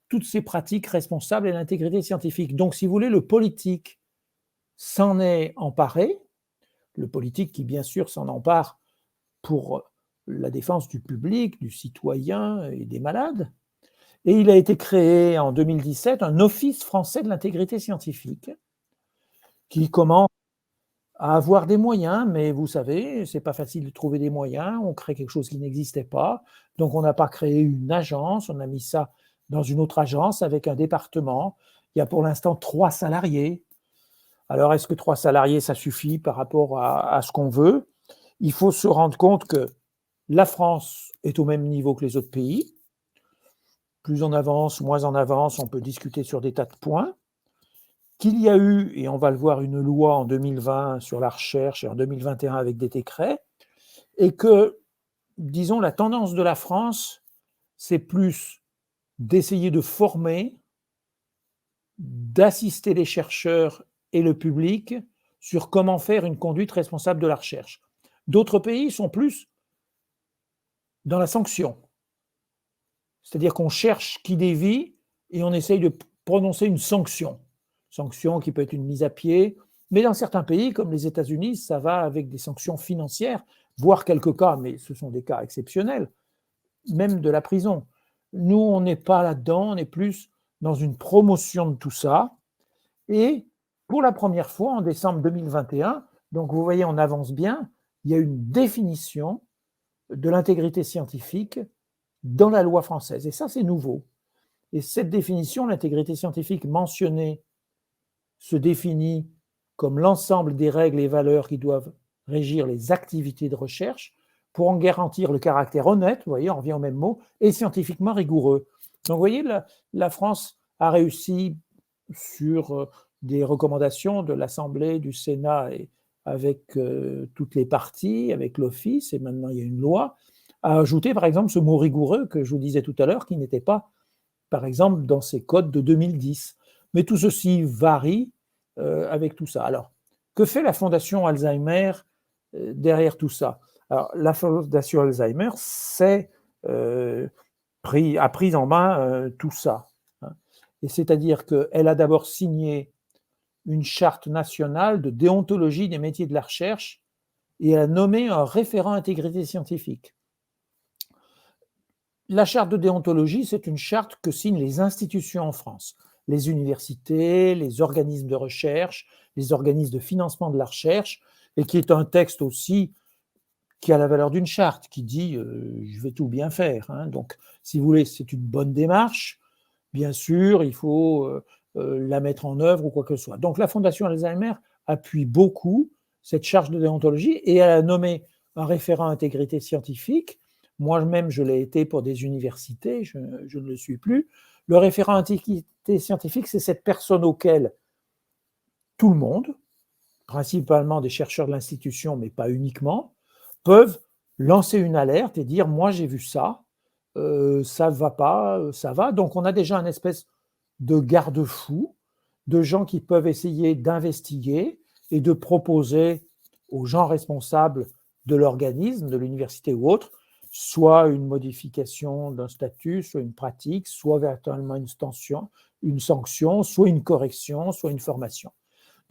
S4: toutes ces pratiques responsables et l'intégrité scientifique. Donc, si vous voulez, le politique s'en est emparé, le politique qui, bien sûr, s'en empare pour la défense du public, du citoyen et des malades. Et il a été créé en 2017 un Office français de l'intégrité scientifique qui commence à avoir des moyens, mais vous savez, c'est pas facile de trouver des moyens, on crée quelque chose qui n'existait pas, donc on n'a pas créé une agence, on a mis ça dans une autre agence avec un département. Il y a pour l'instant 3 salariés. Alors est-ce que 3 salariés, ça suffit par rapport à ce qu'on veut? Il faut se rendre compte que la France est au même niveau que les autres pays. Plus on avance, moins on avance, on peut discuter sur des tas de points. Qu'il y a eu, et on va le voir, une loi en 2020 sur la recherche et en 2021 avec des décrets, et que disons, la tendance de la France, c'est plus d'essayer de former, d'assister les chercheurs et le public sur comment faire une conduite responsable de la recherche. D'autres pays sont plus dans la sanction. C'est-à-dire qu'on cherche qui dévie et on essaye de prononcer une sanction. Sanction qui peut être une mise à pied, mais dans certains pays, comme les États-Unis, ça va avec des sanctions financières, voire quelques cas, mais ce sont des cas exceptionnels, même de la prison. Nous, on n'est pas là-dedans, on est plus dans une promotion de tout ça. Et pour la première fois, en décembre 2021, donc vous voyez, on avance bien, il y a une définition de l'intégrité scientifique dans la loi française. Et ça, c'est nouveau. Et cette définition, l'intégrité scientifique mentionnée, se définit comme l'ensemble des règles et valeurs qui doivent régir les activités de recherche pour en garantir le caractère honnête, vous voyez, on revient au même mot, et scientifiquement rigoureux. Donc, vous voyez, la France a réussi sur des recommandations de l'Assemblée, du Sénat, et avec toutes les parties, avec l'Office, et maintenant il y a une loi, à ajouter par exemple ce mot rigoureux que je vous disais tout à l'heure, qui n'était pas, par exemple, dans ces codes de 2010. Mais tout ceci varie avec tout ça. Alors, que fait la Fondation Alzheimer derrière tout ça? Alors, la Fondation Alzheimer a pris en main tout ça. Hein. Et c'est-à-dire qu'elle a d'abord signé une charte nationale de déontologie des métiers de la recherche et elle a nommé un référent intégrité scientifique. La charte de déontologie, c'est une charte que signent les institutions en France, les universités, les organismes de recherche, les organismes de financement de la recherche, et qui est un texte aussi qui a la valeur d'une charte, qui dit je vais tout bien faire. Hein. Donc, si vous voulez, c'est une bonne démarche. Bien sûr, il faut la mettre en œuvre ou quoi que ce soit. Donc, la Fondation Alzheimer appuie beaucoup cette charge de déontologie et elle a nommé un référent intégrité scientifique. Moi-même, je l'ai été pour des universités, je ne le suis plus. Le référent intégrité scientifique, c'est cette personne auquel tout le monde, principalement des chercheurs de l'institution, mais pas uniquement, peuvent lancer une alerte et dire « moi j'ai vu ça, ça ne va pas, ça va ». Donc on a déjà une espèce de garde-fou, de gens qui peuvent essayer d'investiguer et de proposer aux gens responsables de l'organisme, de l'université ou autre, soit une modification d'un statut, soit une pratique, soit véritablement une sanction, soit une correction, soit une formation.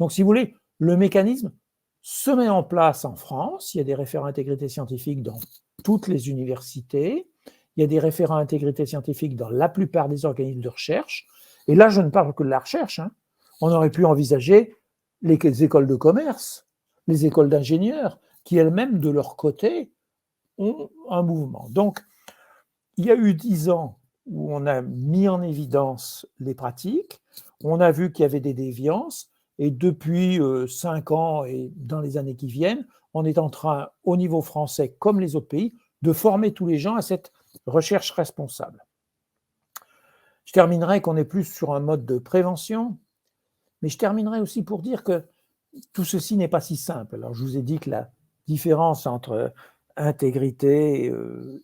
S4: Donc, si vous voulez, le mécanisme se met en place en France. Il y a des référents intégrité scientifique dans toutes les universités. Il y a des référents intégrité scientifique dans la plupart des organismes de recherche. Et là, je ne parle que de la recherche. Hein. On aurait pu envisager les écoles de commerce, les écoles d'ingénieurs, qui elles-mêmes, de leur côté, ont un mouvement. Donc, il y a eu 10 ans où on a mis en évidence les pratiques, on a vu qu'il y avait des déviances, et depuis 5 ans et dans les années qui viennent, on est en train, au niveau français comme les autres pays, de former tous les gens à cette recherche responsable. Je terminerai qu'on est plus sur un mode de prévention, mais je terminerai aussi pour dire que tout ceci n'est pas si simple. Alors, je vous ai dit que la différence entre intégrité,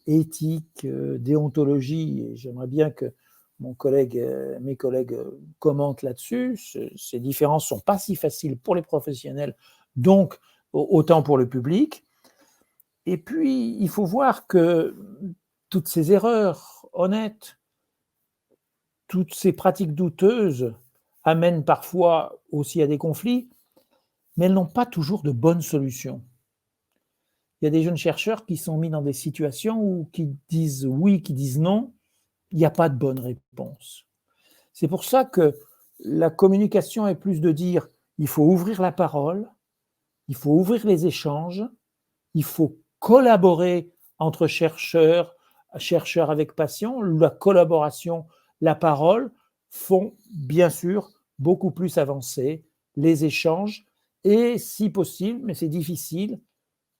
S4: éthique, déontologie, et j'aimerais bien que mes collègues commentent là-dessus. Ces différences ne sont pas si faciles pour les professionnels, donc autant pour le public. Et puis, il faut voir que toutes ces erreurs honnêtes, toutes ces pratiques douteuses amènent parfois aussi à des conflits, mais elles n'ont pas toujours de bonnes solutions. Il y a des jeunes chercheurs qui sont mis dans des situations où qui disent oui, qui disent non, il n'y a pas de bonne réponse. C'est pour ça que la communication est plus de dire il faut ouvrir la parole, il faut ouvrir les échanges, il faut collaborer entre chercheurs avec patients. La collaboration, la parole font bien sûr beaucoup plus avancer les échanges et, si possible, mais c'est difficile,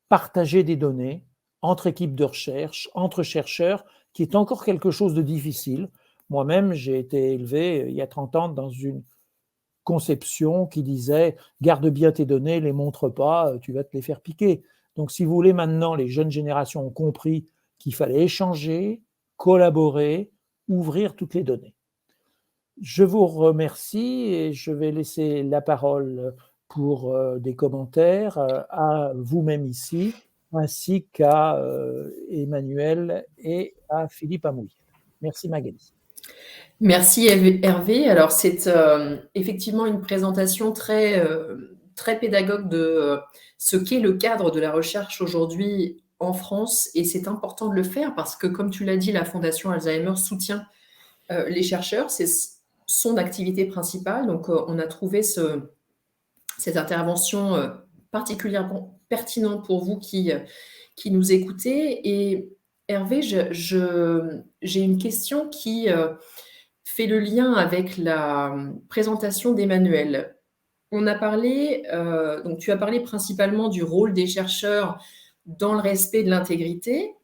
S4: partager des données entre équipes de recherche, entre chercheurs, qui est encore quelque chose de difficile. Moi-même, j'ai été élevé il y a 30 ans dans une conception qui disait « garde bien tes données, les montre pas, tu vas te les faire piquer ». Donc, si vous voulez, maintenant, les jeunes générations ont compris qu'il fallait échanger, collaborer, ouvrir toutes les données. Je vous remercie et je vais laisser la parole pour des commentaires à vous-même ici, ainsi qu'à Emmanuel et à Philippe Amouille. Merci Magali.
S3: Merci Hervé. Alors c'est effectivement une présentation très pédagogue de ce qu'est le cadre de la recherche aujourd'hui en France, et c'est important de le faire parce que, comme tu l'as dit, la Fondation Alzheimer soutient les chercheurs, c'est son activité principale. Donc on a trouvé cette intervention particulièrement pertinente pour vous qui nous écoutez. Et Hervé, j'ai une question qui fait le lien avec la présentation d'Emmanuel. On a parlé, donc tu as parlé principalement du rôle des chercheurs dans le respect de l'intégrité.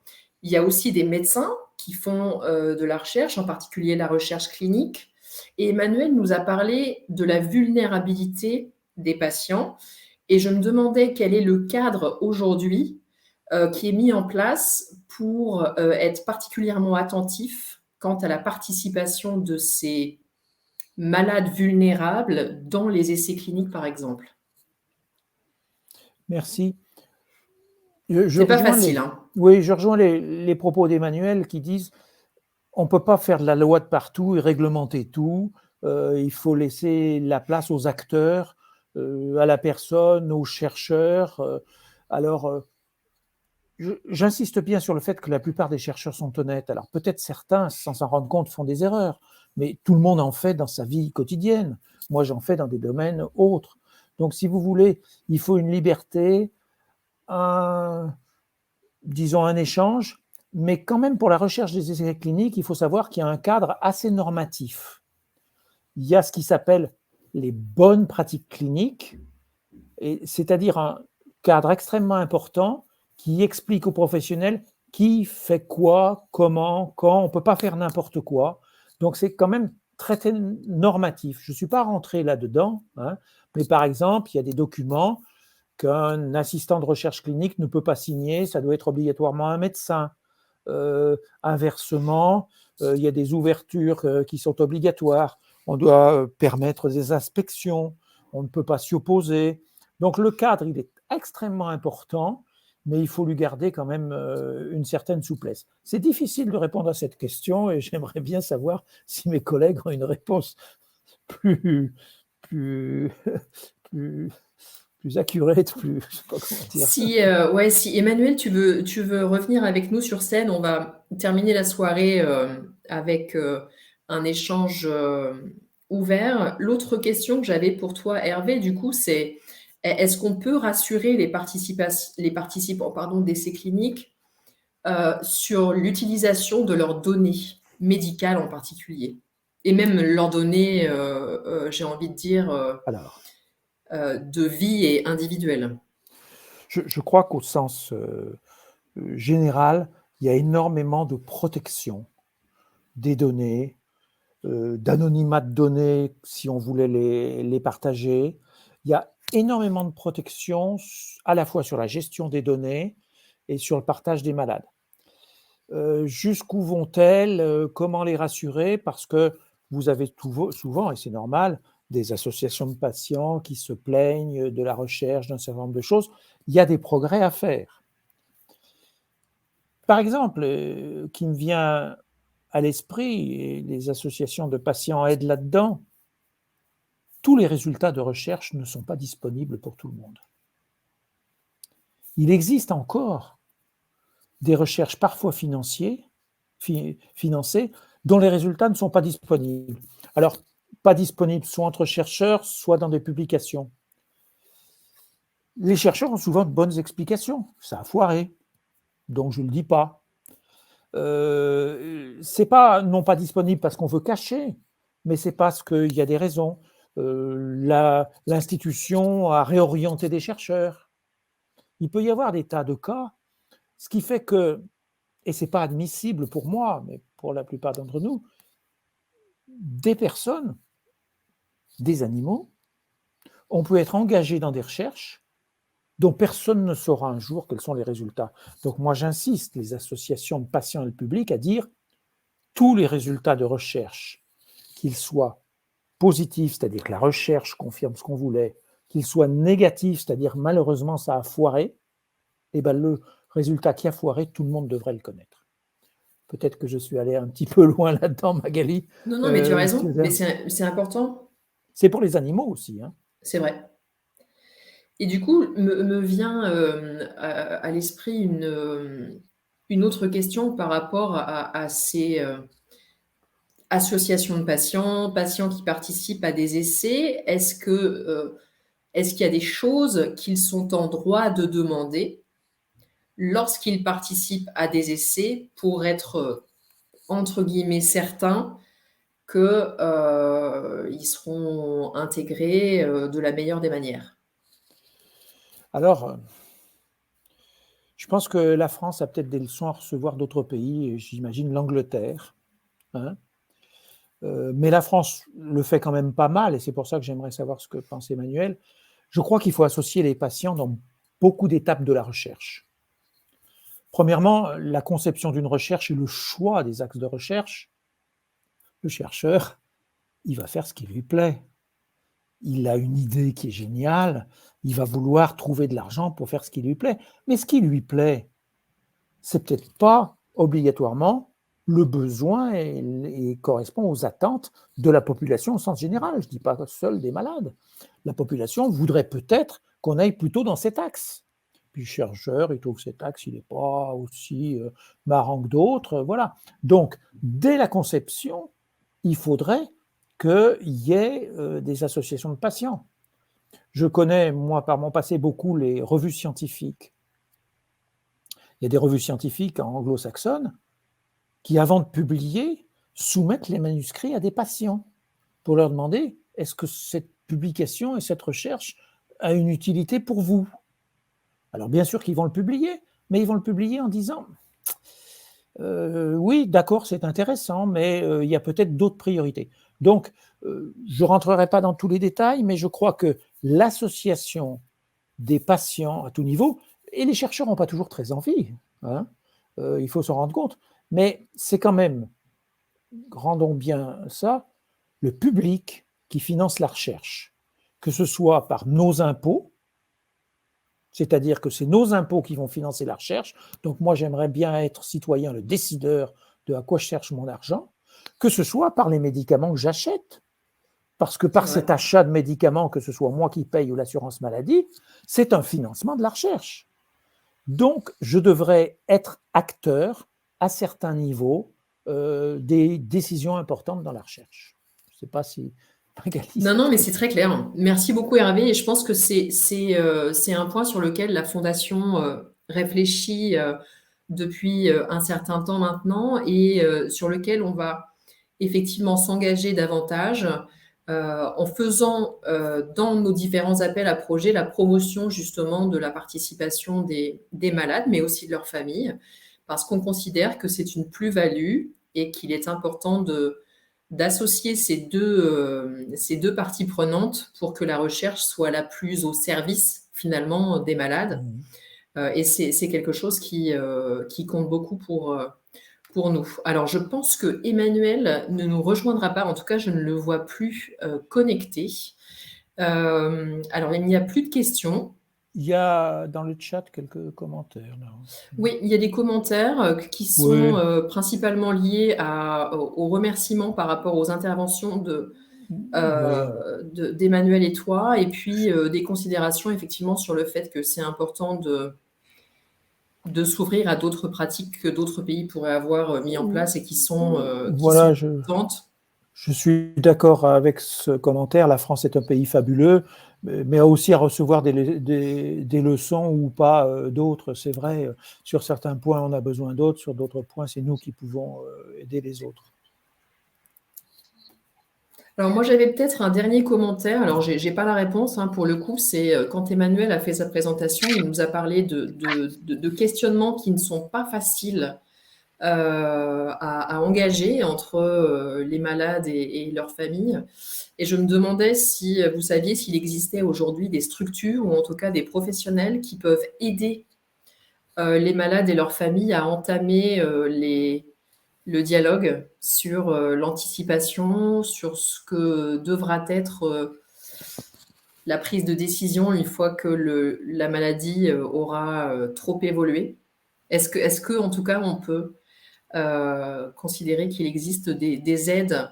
S3: Il y a aussi des médecins qui font de la recherche, en particulier la recherche clinique. Et Emmanuel nous a parlé de la vulnérabilité des patients. Et je me demandais quel est le cadre aujourd'hui qui est mis en place pour être particulièrement attentif quant à la participation de ces malades vulnérables dans les essais cliniques, par exemple.
S4: Merci.
S3: C'est pas facile, hein.
S4: Oui, je rejoins les propos d'Emmanuel qui disent on ne peut pas faire de la loi de partout et réglementer tout. Il faut laisser la place aux acteurs, à la personne, aux chercheurs. J'insiste bien sur le fait que la plupart des chercheurs sont honnêtes. Alors peut-être certains, sans s'en rendre compte, font des erreurs, mais tout le monde en fait dans sa vie quotidienne. Moi, j'en fais dans des domaines autres. Donc, si vous voulez, il faut une liberté, disons un échange, mais quand même pour la recherche des essais cliniques, il faut savoir qu'il y a un cadre assez normatif. Il y a ce qui s'appelle les bonnes pratiques cliniques, c'est-à-dire un cadre extrêmement important qui explique aux professionnels qui fait quoi, comment, quand. On ne peut pas faire n'importe quoi. Donc, c'est quand même très, très normatif. Je ne suis pas rentré là-dedans, hein, mais par exemple, il y a des documents qu'un assistant de recherche clinique ne peut pas signer, ça doit être obligatoirement un médecin. Inversement, il y a des ouvertures qui sont obligatoires. On doit permettre des inspections, on ne peut pas s'y opposer. Donc le cadre, il est extrêmement important, mais il faut lui garder quand même une certaine souplesse. C'est difficile de répondre à cette question et j'aimerais bien savoir si mes collègues ont une réponse plus accurate, je ne sais pas comment dire.
S3: Si Emmanuel, tu veux revenir avec nous sur scène, on va terminer la soirée avec un échange ouvert. L'autre question que j'avais pour toi, Hervé, du coup, c'est est-ce qu'on peut rassurer les participants d'essais cliniques sur l'utilisation de leurs données médicales en particulier, et même leurs données, j'ai envie de dire, de vie et individuelle?
S4: Je crois qu'au sens général, il y a énormément de protection des données, d'anonymat de données si on voulait les partager. Il y a énormément de protection à la fois sur la gestion des données et sur le partage des malades. Jusqu'où vont-elles? Comment les rassurer? Parce que vous avez souvent, et c'est normal, des associations de patients qui se plaignent de la recherche, d'un certain nombre de choses. Il y a des progrès à faire. Par exemple, qui me vient à l'esprit, et les associations de patients aident là-dedans, tous les résultats de recherche ne sont pas disponibles pour tout le monde. Il existe encore des recherches parfois financées dont les résultats ne sont pas disponibles. Alors, pas disponibles soit entre chercheurs, soit dans des publications. Les chercheurs ont souvent de bonnes explications. Ça a foiré, donc je ne le dis pas. C'est pas non pas disponible parce qu'on veut cacher, mais c'est parce qu'il y a des raisons. L'institution a réorienté des chercheurs. Il peut y avoir des tas de cas, ce qui fait que, et ce n'est pas admissible pour moi, mais pour la plupart d'entre nous, des personnes, des animaux, on peut être engagé dans des recherches, dont personne ne saura un jour quels sont les résultats. Donc moi j'insiste, les associations de patients et le public, à dire tous les résultats de recherche, qu'ils soient positifs, c'est-à-dire que la recherche confirme ce qu'on voulait, qu'ils soient négatifs, c'est-à-dire malheureusement ça a foiré, et ben le résultat qui a foiré, tout le monde devrait le connaître. Peut-être que je suis allé un petit peu loin là-dedans, Magali.
S3: Non, mais tu as raison, mais c'est important.
S4: C'est pour les animaux aussi. Hein.
S3: C'est vrai. Et du coup, me vient à l'esprit une autre question par rapport à ces associations de patients, patients qui participent à des essais. Est-ce qu'il y a des choses qu'ils sont en droit de demander lorsqu'ils participent à des essais pour être, entre guillemets, certains qu'ils seront intégrés de la meilleure des manières?
S4: Alors, je pense que la France a peut-être des leçons à recevoir d'autres pays, j'imagine l'Angleterre. Hein. Mais la France le fait quand même pas mal, et c'est pour ça que j'aimerais savoir ce que pense Emmanuel. Je crois qu'il faut associer les patients dans beaucoup d'étapes de la recherche. Premièrement, la conception d'une recherche et le choix des axes de recherche. Le chercheur, il va faire ce qui lui plaît. Il a une idée qui est géniale, il va vouloir trouver de l'argent pour faire ce qui lui plaît. Mais ce qui lui plaît, c'est peut-être pas obligatoirement le besoin et correspond aux attentes de la population au sens général. Je ne dis pas seul des malades. La population voudrait peut-être qu'on aille plutôt dans cet axe. Puis le chercheur, il trouve que cet axe, il n'est pas aussi marrant que d'autres. Voilà. Donc, dès la conception, il faudrait qu'il y ait des associations de patients. Je connais, moi, par mon passé, beaucoup les revues scientifiques. Il y a des revues scientifiques anglo-saxonnes qui, avant de publier, soumettent les manuscrits à des patients pour leur demander est-ce que cette publication et cette recherche a une utilité pour vous? Alors, bien sûr qu'ils vont le publier, mais ils vont le publier en disant oui, d'accord, c'est intéressant, mais il y a peut-être d'autres priorités. Donc, je ne rentrerai pas dans tous les détails, mais je crois que l'association des patients à tout niveau, et les chercheurs n'ont pas toujours très envie, hein, il faut s'en rendre compte, mais c'est quand même, rendons bien ça, le public qui finance la recherche, que ce soit par nos impôts, c'est-à-dire que c'est nos impôts qui vont financer la recherche, donc moi j'aimerais bien être citoyen, le décideur de à quoi je cherche mon argent, que ce soit par les médicaments que j'achète, parce que par cet achat de médicaments, que ce soit moi qui paye ou l'assurance maladie, c'est un financement de la recherche. Donc, je devrais être acteur à certains niveaux des décisions importantes dans la recherche. Je ne sais pas si Magali...
S3: Non, mais c'est très clair. Merci beaucoup Hervé, et je pense que c'est un point sur lequel la Fondation réfléchit depuis un certain temps maintenant, et sur lequel on va effectivement s'engager davantage en faisant dans nos différents appels à projets la promotion justement de la participation des malades, mais aussi de leurs familles, parce qu'on considère que c'est une plus-value et qu'il est important d'associer ces deux parties prenantes pour que la recherche soit la plus au service finalement des malades. Et c'est quelque chose qui compte beaucoup pour nous. Alors, je pense que Emmanuel ne nous rejoindra pas. En tout cas, je ne le vois plus connecté. Alors, il n'y a plus de questions.
S4: Il y a dans le chat quelques commentaires. Là.
S3: Oui, il y a des commentaires qui sont principalement liés aux remerciements par rapport aux interventions d'Emmanuel et toi, et puis des considérations effectivement sur le fait que c'est important de s'ouvrir à d'autres pratiques que d'autres pays pourraient avoir mis en place et qui sont
S4: je suis d'accord avec ce commentaire. La France est un pays fabuleux, mais aussi à recevoir des leçons ou pas d'autres. C'est vrai, sur certains points, on a besoin d'autres. Sur d'autres points, c'est nous qui pouvons aider les autres.
S3: Alors moi, j'avais peut-être un dernier commentaire. Alors, je n'ai pas la réponse. Pour le coup, c'est quand Emmanuel a fait sa présentation, il nous a parlé de questionnements qui ne sont pas faciles à engager entre les malades et leurs familles. Et je me demandais si vous saviez s'il existait aujourd'hui des structures ou en tout cas des professionnels qui peuvent aider les malades et leurs familles à entamer le dialogue sur l'anticipation, sur ce que devra être la prise de décision une fois que la maladie aura trop évolué. Est-ce que, en tout cas, on peut considérer qu'il existe des aides?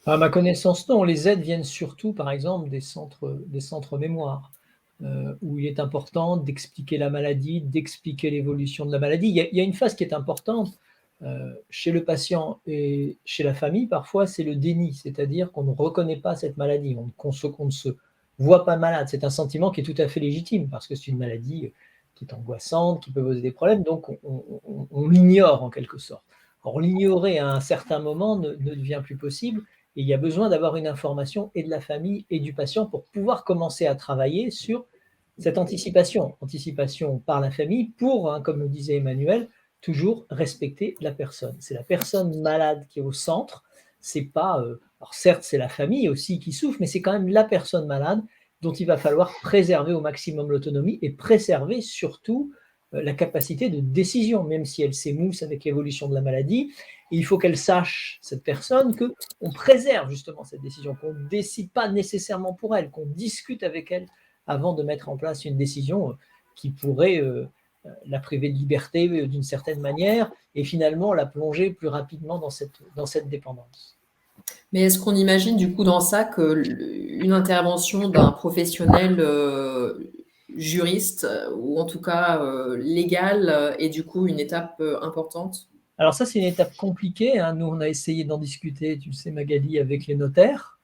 S1: À ma connaissance, non. Les aides viennent surtout, par exemple, des centres mémoire, où il est important d'expliquer la maladie, d'expliquer l'évolution de la maladie. Il y a une phase qui est importante, chez le patient et chez la famille, parfois, c'est le déni, c'est-à-dire qu'on ne reconnaît pas cette maladie, qu'on ne se voit pas malade. C'est un sentiment qui est tout à fait légitime parce que c'est une maladie qui est angoissante, qui peut poser des problèmes, donc on l'ignore en quelque sorte. Or, l'ignorer à un certain moment ne devient plus possible et il y a besoin d'avoir une information et de la famille et du patient pour pouvoir commencer à travailler sur cette anticipation. Anticipation par la famille pour, hein, comme le disait Emmanuel, toujours respecter la personne. C'est la personne malade qui est au centre. C'est pas, alors certes, c'est la famille aussi qui souffre, mais c'est quand même la personne malade dont il va falloir préserver au maximum l'autonomie et préserver surtout la capacité de décision, même si elle s'émousse avec l'évolution de la maladie. Et il faut qu'elle sache, cette personne, qu'on préserve justement cette décision, qu'on ne décide pas nécessairement pour elle, qu'on discute avec elle avant de mettre en place une décision qui pourrait la priver de liberté d'une certaine manière et finalement la plonger plus rapidement dans cette dépendance.
S3: Mais est-ce qu'on imagine du coup dans ça qu'une intervention d'un professionnel juriste ou en tout cas légal est du coup une étape importante?
S1: Alors ça, c'est une étape compliquée, hein. Nous, on a essayé d'en discuter, tu le sais Magali, avec les notaires.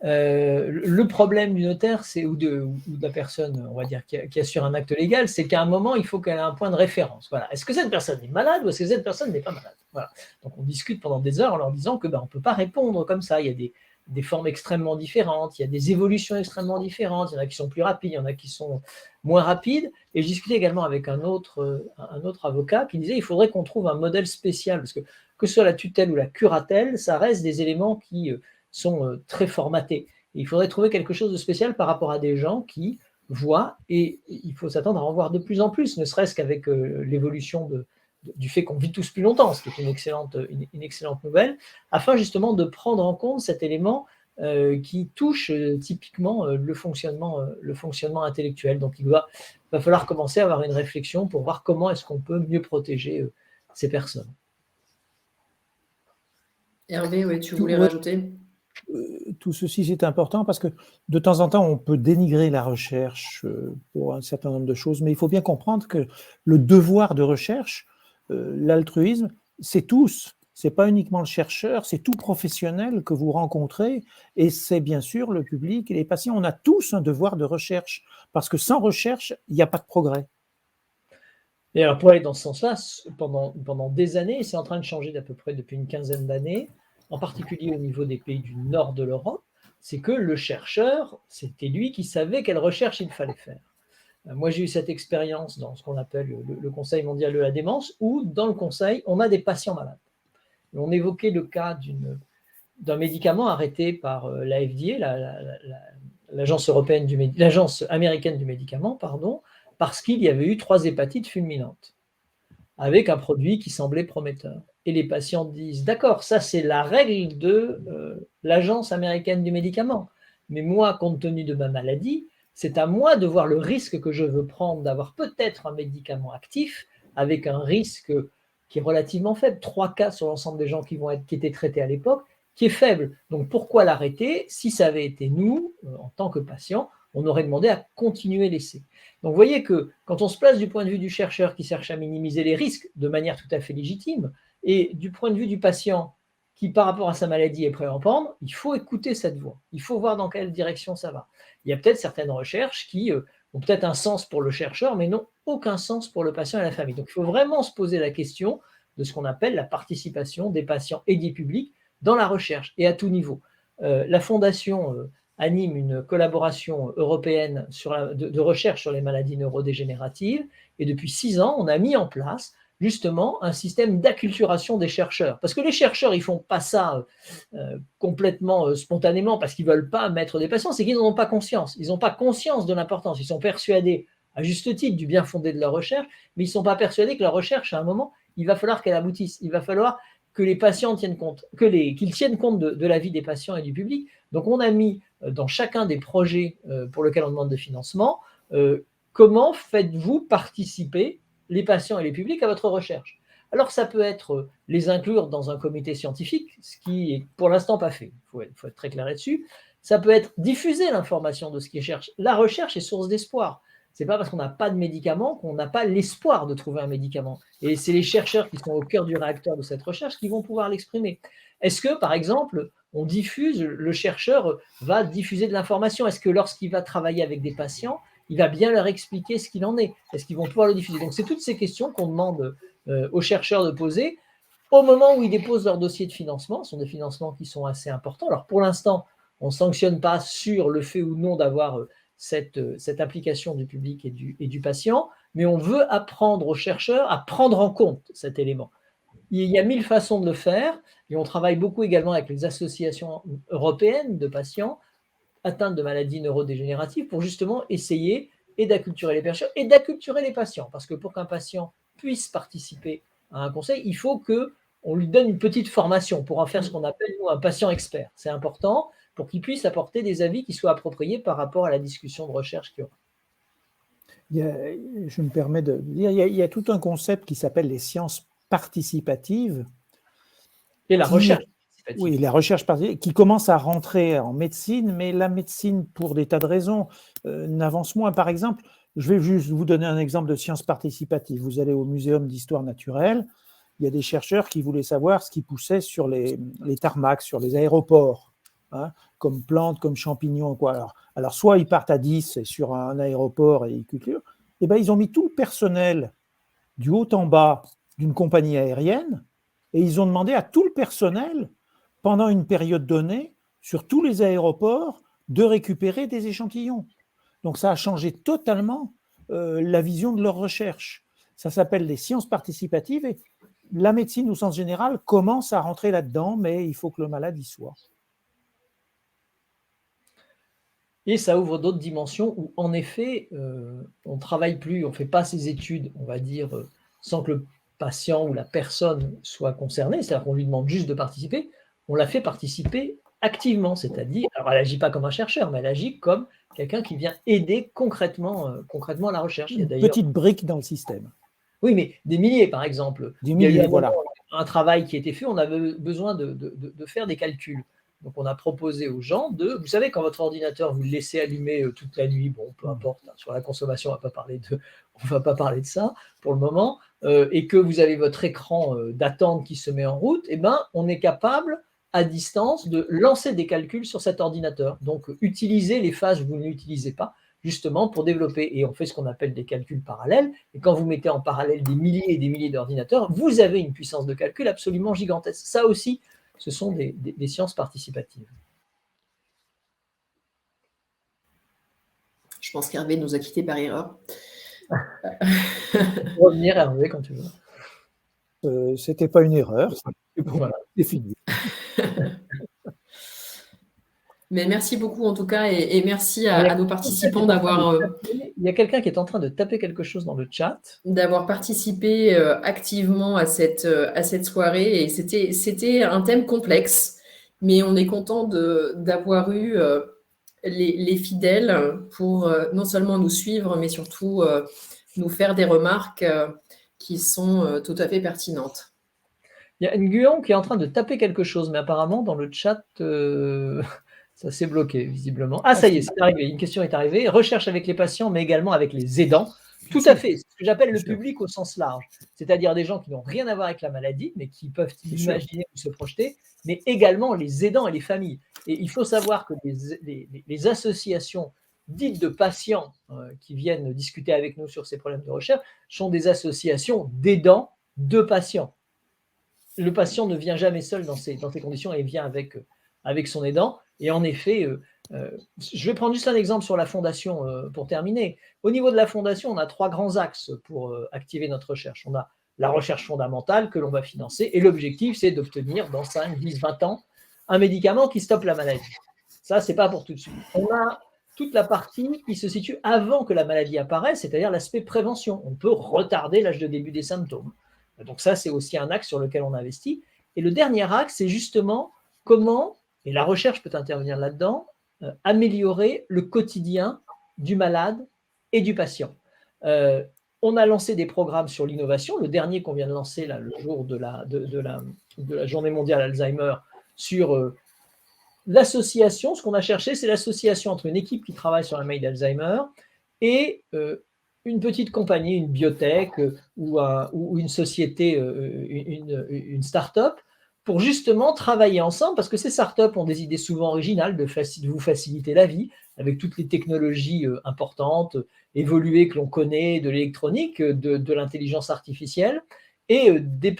S1: Le problème du notaire, ou de la personne, on va dire, qui assure un acte légal, c'est qu'à un moment, il faut qu'elle ait un point de référence. Voilà. Est-ce que cette personne est malade ou est-ce que cette personne n'est pas malade? Voilà. Donc on discute pendant des heures en leur disant que on ne peut pas répondre comme ça. Il y a des formes extrêmement différentes, il y a des évolutions extrêmement différentes, il y en a qui sont plus rapides, il y en a qui sont moins rapides. Et je discutais également avec un autre avocat qui disait qu'il faudrait qu'on trouve un modèle spécial, parce que ce soit la tutelle ou la curatelle, ça reste des éléments qui sont très formatés. Et il faudrait trouver quelque chose de spécial par rapport à des gens qui voient, et il faut s'attendre à en voir de plus en plus, ne serait-ce qu'avec l'évolution du fait qu'on vit tous plus longtemps, ce qui est une excellente nouvelle, afin justement de prendre en compte cet élément qui touche typiquement le fonctionnement intellectuel. Donc il va falloir commencer à avoir une réflexion pour voir comment est-ce qu'on peut mieux protéger ces personnes.
S3: Hervé, oui, tu voulais rajouter?
S4: Tout ceci, c'est important parce que de temps en temps, on peut dénigrer la recherche pour un certain nombre de choses, mais il faut bien comprendre que le devoir de recherche, l'altruisme, c'est tous. Ce n'est pas uniquement le chercheur, c'est tout professionnel que vous rencontrez et c'est bien sûr le public et les patients. On a tous un devoir de recherche parce que sans recherche, il n'y a pas de progrès.
S1: Et alors pour aller dans ce sens-là, pendant des années, c'est en train de changer d'à peu près depuis une quinzaine d'années, en particulier au niveau des pays du nord de l'Europe, c'est que le chercheur, c'était lui qui savait quelle recherche il fallait faire. Moi, j'ai eu cette expérience dans ce qu'on appelle le Conseil mondial de la démence, où dans le conseil, on a des patients malades. Et on évoquait le cas d'un médicament arrêté par la FDA, l'agence américaine du médicament, parce qu'il y avait eu 3 hépatites fulminantes, avec un produit qui semblait prometteur. Et les patients disent, d'accord, ça c'est la règle de l'agence américaine du médicament. Mais moi, compte tenu de ma maladie, c'est à moi de voir le risque que je veux prendre d'avoir peut-être un médicament actif avec un risque qui est relativement faible. 3 cas sur l'ensemble des gens qui étaient traités à l'époque, qui est faible. Donc pourquoi l'arrêter? Si ça avait été nous, en tant que patients, on aurait demandé à continuer l'essai. Donc vous voyez que quand on se place du point de vue du chercheur qui cherche à minimiser les risques de manière tout à fait légitime, et du point de vue du patient qui, par rapport à sa maladie, est prêt à en prendre, il faut écouter cette voix. Il faut voir dans quelle direction ça va. Il y a peut-être certaines recherches qui ont peut-être un sens pour le chercheur, mais n'ont aucun sens pour le patient et la famille. Donc il faut vraiment se poser la question de ce qu'on appelle la participation des patients et des publics dans la recherche, et à tout niveau. La Fondation anime une collaboration européenne de recherche sur les maladies neurodégénératives, et depuis 6 ans, on a mis en place justement un système d'acculturation des chercheurs. Parce que les chercheurs, ils ne font pas ça complètement spontanément parce qu'ils ne veulent pas mettre des patients, c'est qu'ils n'en ont pas conscience. Ils n'ont pas conscience de l'importance. Ils sont persuadés, à juste titre, du bien fondé de leur recherche, mais ils ne sont pas persuadés que la recherche, à un moment, il va falloir qu'elle aboutisse. Il va falloir que les patients tiennent compte, qu'ils tiennent compte de l'avis des patients et du public. Donc, on a mis dans chacun des projets pour lesquels on demande de financement, comment faites-vous participer les patients et les publics à votre recherche? Alors, ça peut être les inclure dans un comité scientifique, ce qui est pour l'instant pas fait. Il faut être très clair là-dessus. Ça peut être diffuser l'information de ce qu'ils cherchent. La recherche est source d'espoir. Ce n'est pas parce qu'on n'a pas de médicament qu'on n'a pas l'espoir de trouver un médicament. Et c'est les chercheurs qui sont au cœur du réacteur de cette recherche qui vont pouvoir l'exprimer. Est-ce que, par exemple, on diffuse, le chercheur va diffuser de l'information? Est-ce que lorsqu'il va travailler avec des patients, il va bien leur expliquer ce qu'il en est? Est-ce qu'ils vont pouvoir le diffuser? Donc, c'est toutes ces questions qu'on demande aux chercheurs de poser au moment où ils déposent leur dossier de financement. Ce sont des financements qui sont assez importants. Alors, pour l'instant, on ne sanctionne pas sur le fait ou non d'avoir cette implication du public et du patient, mais on veut apprendre aux chercheurs à prendre en compte cet élément. Il y a 1000 façons de le faire, et on travaille beaucoup également avec les associations européennes de patients atteints de maladies neurodégénératives pour justement essayer et d'acculturer les patients et d'acculturer les patients. Parce que pour qu'un patient puisse participer à un conseil, il faut qu'on lui donne une petite formation pour en faire ce qu'on appelle, nous, un patient expert. C'est important pour qu'il puisse apporter des avis qui soient appropriés par rapport à la discussion de recherche qu'il y aura.
S4: Je me permets de dire, il y a tout un concept qui s'appelle les sciences participatives.
S1: Et la recherche participative.
S4: Oui, la recherche participative, qui commence à rentrer en médecine, mais la médecine, pour des tas de raisons, n'avance moins. Par exemple, je vais juste vous donner un exemple de sciences participatives. Vous allez au Muséum d'histoire naturelle, il y a des chercheurs qui voulaient savoir ce qui poussait sur les tarmacs, sur les aéroports, hein, comme plantes, comme champignons, quoi. Alors, soit ils partent à 10 sur un aéroport et ils culturent, et ben ils ont mis tout le personnel du haut en bas d'une compagnie aérienne et ils ont demandé à tout le personnel, pendant une période donnée, sur tous les aéroports, de récupérer des échantillons. Donc ça a changé totalement la vision de leur recherche. Ça s'appelle les sciences participatives et la médecine au sens général commence à rentrer là-dedans, mais il faut que le malade y soit.
S1: Et ça ouvre d'autres dimensions où, en effet, on ne travaille plus, on ne fait pas ces études, on va dire, sans que le patient ou la personne soit concernée, c'est-à-dire qu'on lui demande juste de participer, on la fait participer activement, c'est-à-dire, alors elle n'agit pas comme un chercheur, mais elle agit comme quelqu'un qui vient aider concrètement la recherche. Il y a
S4: Une petite brique dans le système.
S1: Oui, mais des milliers, par exemple.
S4: Des milliers,
S1: il y a eu
S4: voilà.
S1: un travail qui a été fait, on avait besoin de faire des calculs. Donc, on a proposé aux gens vous savez, quand votre ordinateur, vous le laissez allumer toute la nuit, bon, peu importe, hein, sur la consommation, on ne va pas parler de ça pour le moment, et que vous avez votre écran d'attente qui se met en route, eh ben, on est capable, à distance, de lancer des calculs sur cet ordinateur. Donc, utiliser les phases où vous ne l'utilisez pas, justement pour développer, et on fait ce qu'on appelle des calculs parallèles, et quand vous mettez en parallèle des milliers et des milliers d'ordinateurs, vous avez une puissance de calcul absolument gigantesque. Ça aussi, ce sont des sciences participatives.
S3: Je pense qu'Hervé nous a quittés par erreur.
S1: Revenir, Hervé, quand tu veux.
S4: C'était pas une erreur,
S1: Voilà.
S4: c'est fini.
S3: Mais merci beaucoup en tout cas et merci à nos participants d'avoir
S1: Il y a quelqu'un qui est en train de taper quelque chose dans le chat.
S3: D'avoir participé activement à cette soirée et c'était un thème complexe, mais on est content d'avoir eu les fidèles pour non seulement nous suivre, mais surtout nous faire des remarques qui sont tout à fait pertinentes.
S1: Il y a Nguyen qui est en train de taper quelque chose, mais apparemment dans le chat, ça s'est bloqué visiblement. Ah, ça y est, c'est arrivé. Une question est arrivée. Recherche avec les patients, mais également avec les aidants. Tout à fait. C'est ce que j'appelle le public au sens large, c'est-à-dire des gens qui n'ont rien à voir avec la maladie, mais qui peuvent imaginer ou se projeter, mais également les aidants et les familles. Et il faut savoir que les associations dites de patients qui viennent discuter avec nous sur ces problèmes de recherche sont des associations d'aidants de patients. Le patient ne vient jamais seul dans ces conditions et vient avec son aidant. Et en effet, je vais prendre juste un exemple sur la fondation pour terminer. Au niveau de la fondation, on a 3 grands axes pour activer notre recherche. On a la recherche fondamentale que l'on va financer. Et l'objectif, c'est d'obtenir dans 5, 10, 20 ans un médicament qui stoppe la maladie. Ça, ce n'est pas pour tout de suite. On a toute la partie qui se situe avant que la maladie apparaisse, c'est-à-dire l'aspect prévention. On peut retarder l'âge de début des symptômes. Donc ça, c'est aussi un axe sur lequel on investit. Et le dernier axe, c'est justement comment, et la recherche peut intervenir là-dedans, améliorer le quotidien du malade et du patient. On a lancé des programmes sur l'innovation. Le dernier qu'on vient de lancer là, le jour de la Journée mondiale Alzheimer sur l'association. Ce qu'on a cherché, c'est l'association entre une équipe qui travaille sur la maladie d'Alzheimer et une petite compagnie, une biotech ou une société, une start-up, pour justement travailler ensemble, parce que ces startups ont des idées souvent originales de vous faciliter la vie, avec toutes les technologies importantes, évoluées que l'on connaît, de l'électronique, de l'intelligence artificielle, et des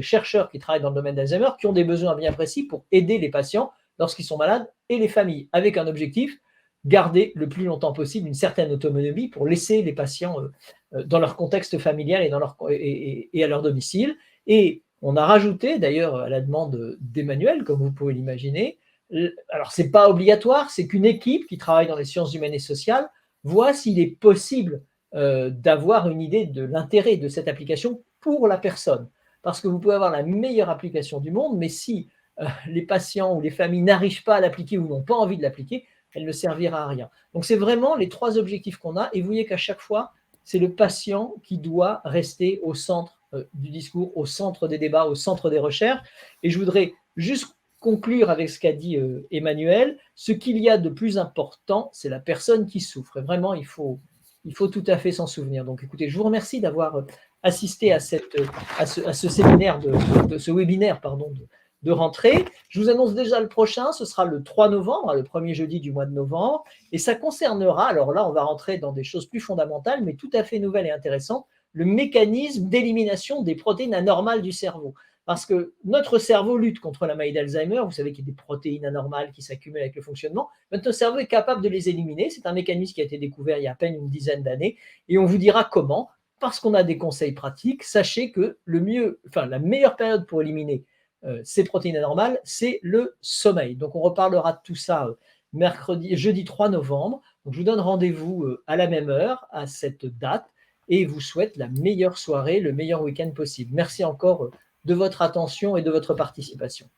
S1: chercheurs qui travaillent dans le domaine d'Alzheimer, qui ont des besoins bien précis pour aider les patients lorsqu'ils sont malades, et les familles, avec un objectif, garder le plus longtemps possible une certaine autonomie pour laisser les patients dans leur contexte familial et à leur domicile. Et on a rajouté, d'ailleurs, à la demande d'Emmanuel, comme vous pouvez l'imaginer, alors ce n'est pas obligatoire, c'est qu'une équipe qui travaille dans les sciences humaines et sociales voit s'il est possible d'avoir une idée de l'intérêt de cette application pour la personne. Parce que vous pouvez avoir la meilleure application du monde, mais si les patients ou les familles n'arrivent pas à l'appliquer ou n'ont pas envie de l'appliquer, elle ne servira à rien. Donc c'est vraiment les 3 objectifs qu'on a, et vous voyez qu'à chaque fois, c'est le patient qui doit rester au centre du discours, au centre des débats, au centre des recherches. Et je voudrais juste conclure avec ce qu'a dit Emmanuel. Ce qu'il y a de plus important, c'est la personne qui souffre. Et vraiment, il faut tout à fait s'en souvenir. Donc écoutez, je vous remercie d'avoir assisté à ce séminaire, ce webinaire, pardon, de rentrée. Je vous annonce déjà le prochain, ce sera le 3 novembre, le premier jeudi du mois de novembre, et ça concernera, alors là on va rentrer dans des choses plus fondamentales, mais tout à fait nouvelles et intéressantes, le mécanisme d'élimination des protéines anormales du cerveau. Parce que notre cerveau lutte contre la maladie d'Alzheimer, vous savez qu'il y a des protéines anormales qui s'accumulent avec le fonctionnement, notre cerveau est capable de les éliminer, c'est un mécanisme qui a été découvert il y a à peine une dizaine d'années, et on vous dira comment, parce qu'on a des conseils pratiques. Sachez que la meilleure période pour éliminer ces protéines anormales, c'est le sommeil. Donc on reparlera de tout ça jeudi 3 novembre. Donc je vous donne rendez-vous à la même heure, à cette date, et vous souhaite la meilleure soirée, le meilleur week-end possible. Merci encore de votre attention et de votre participation.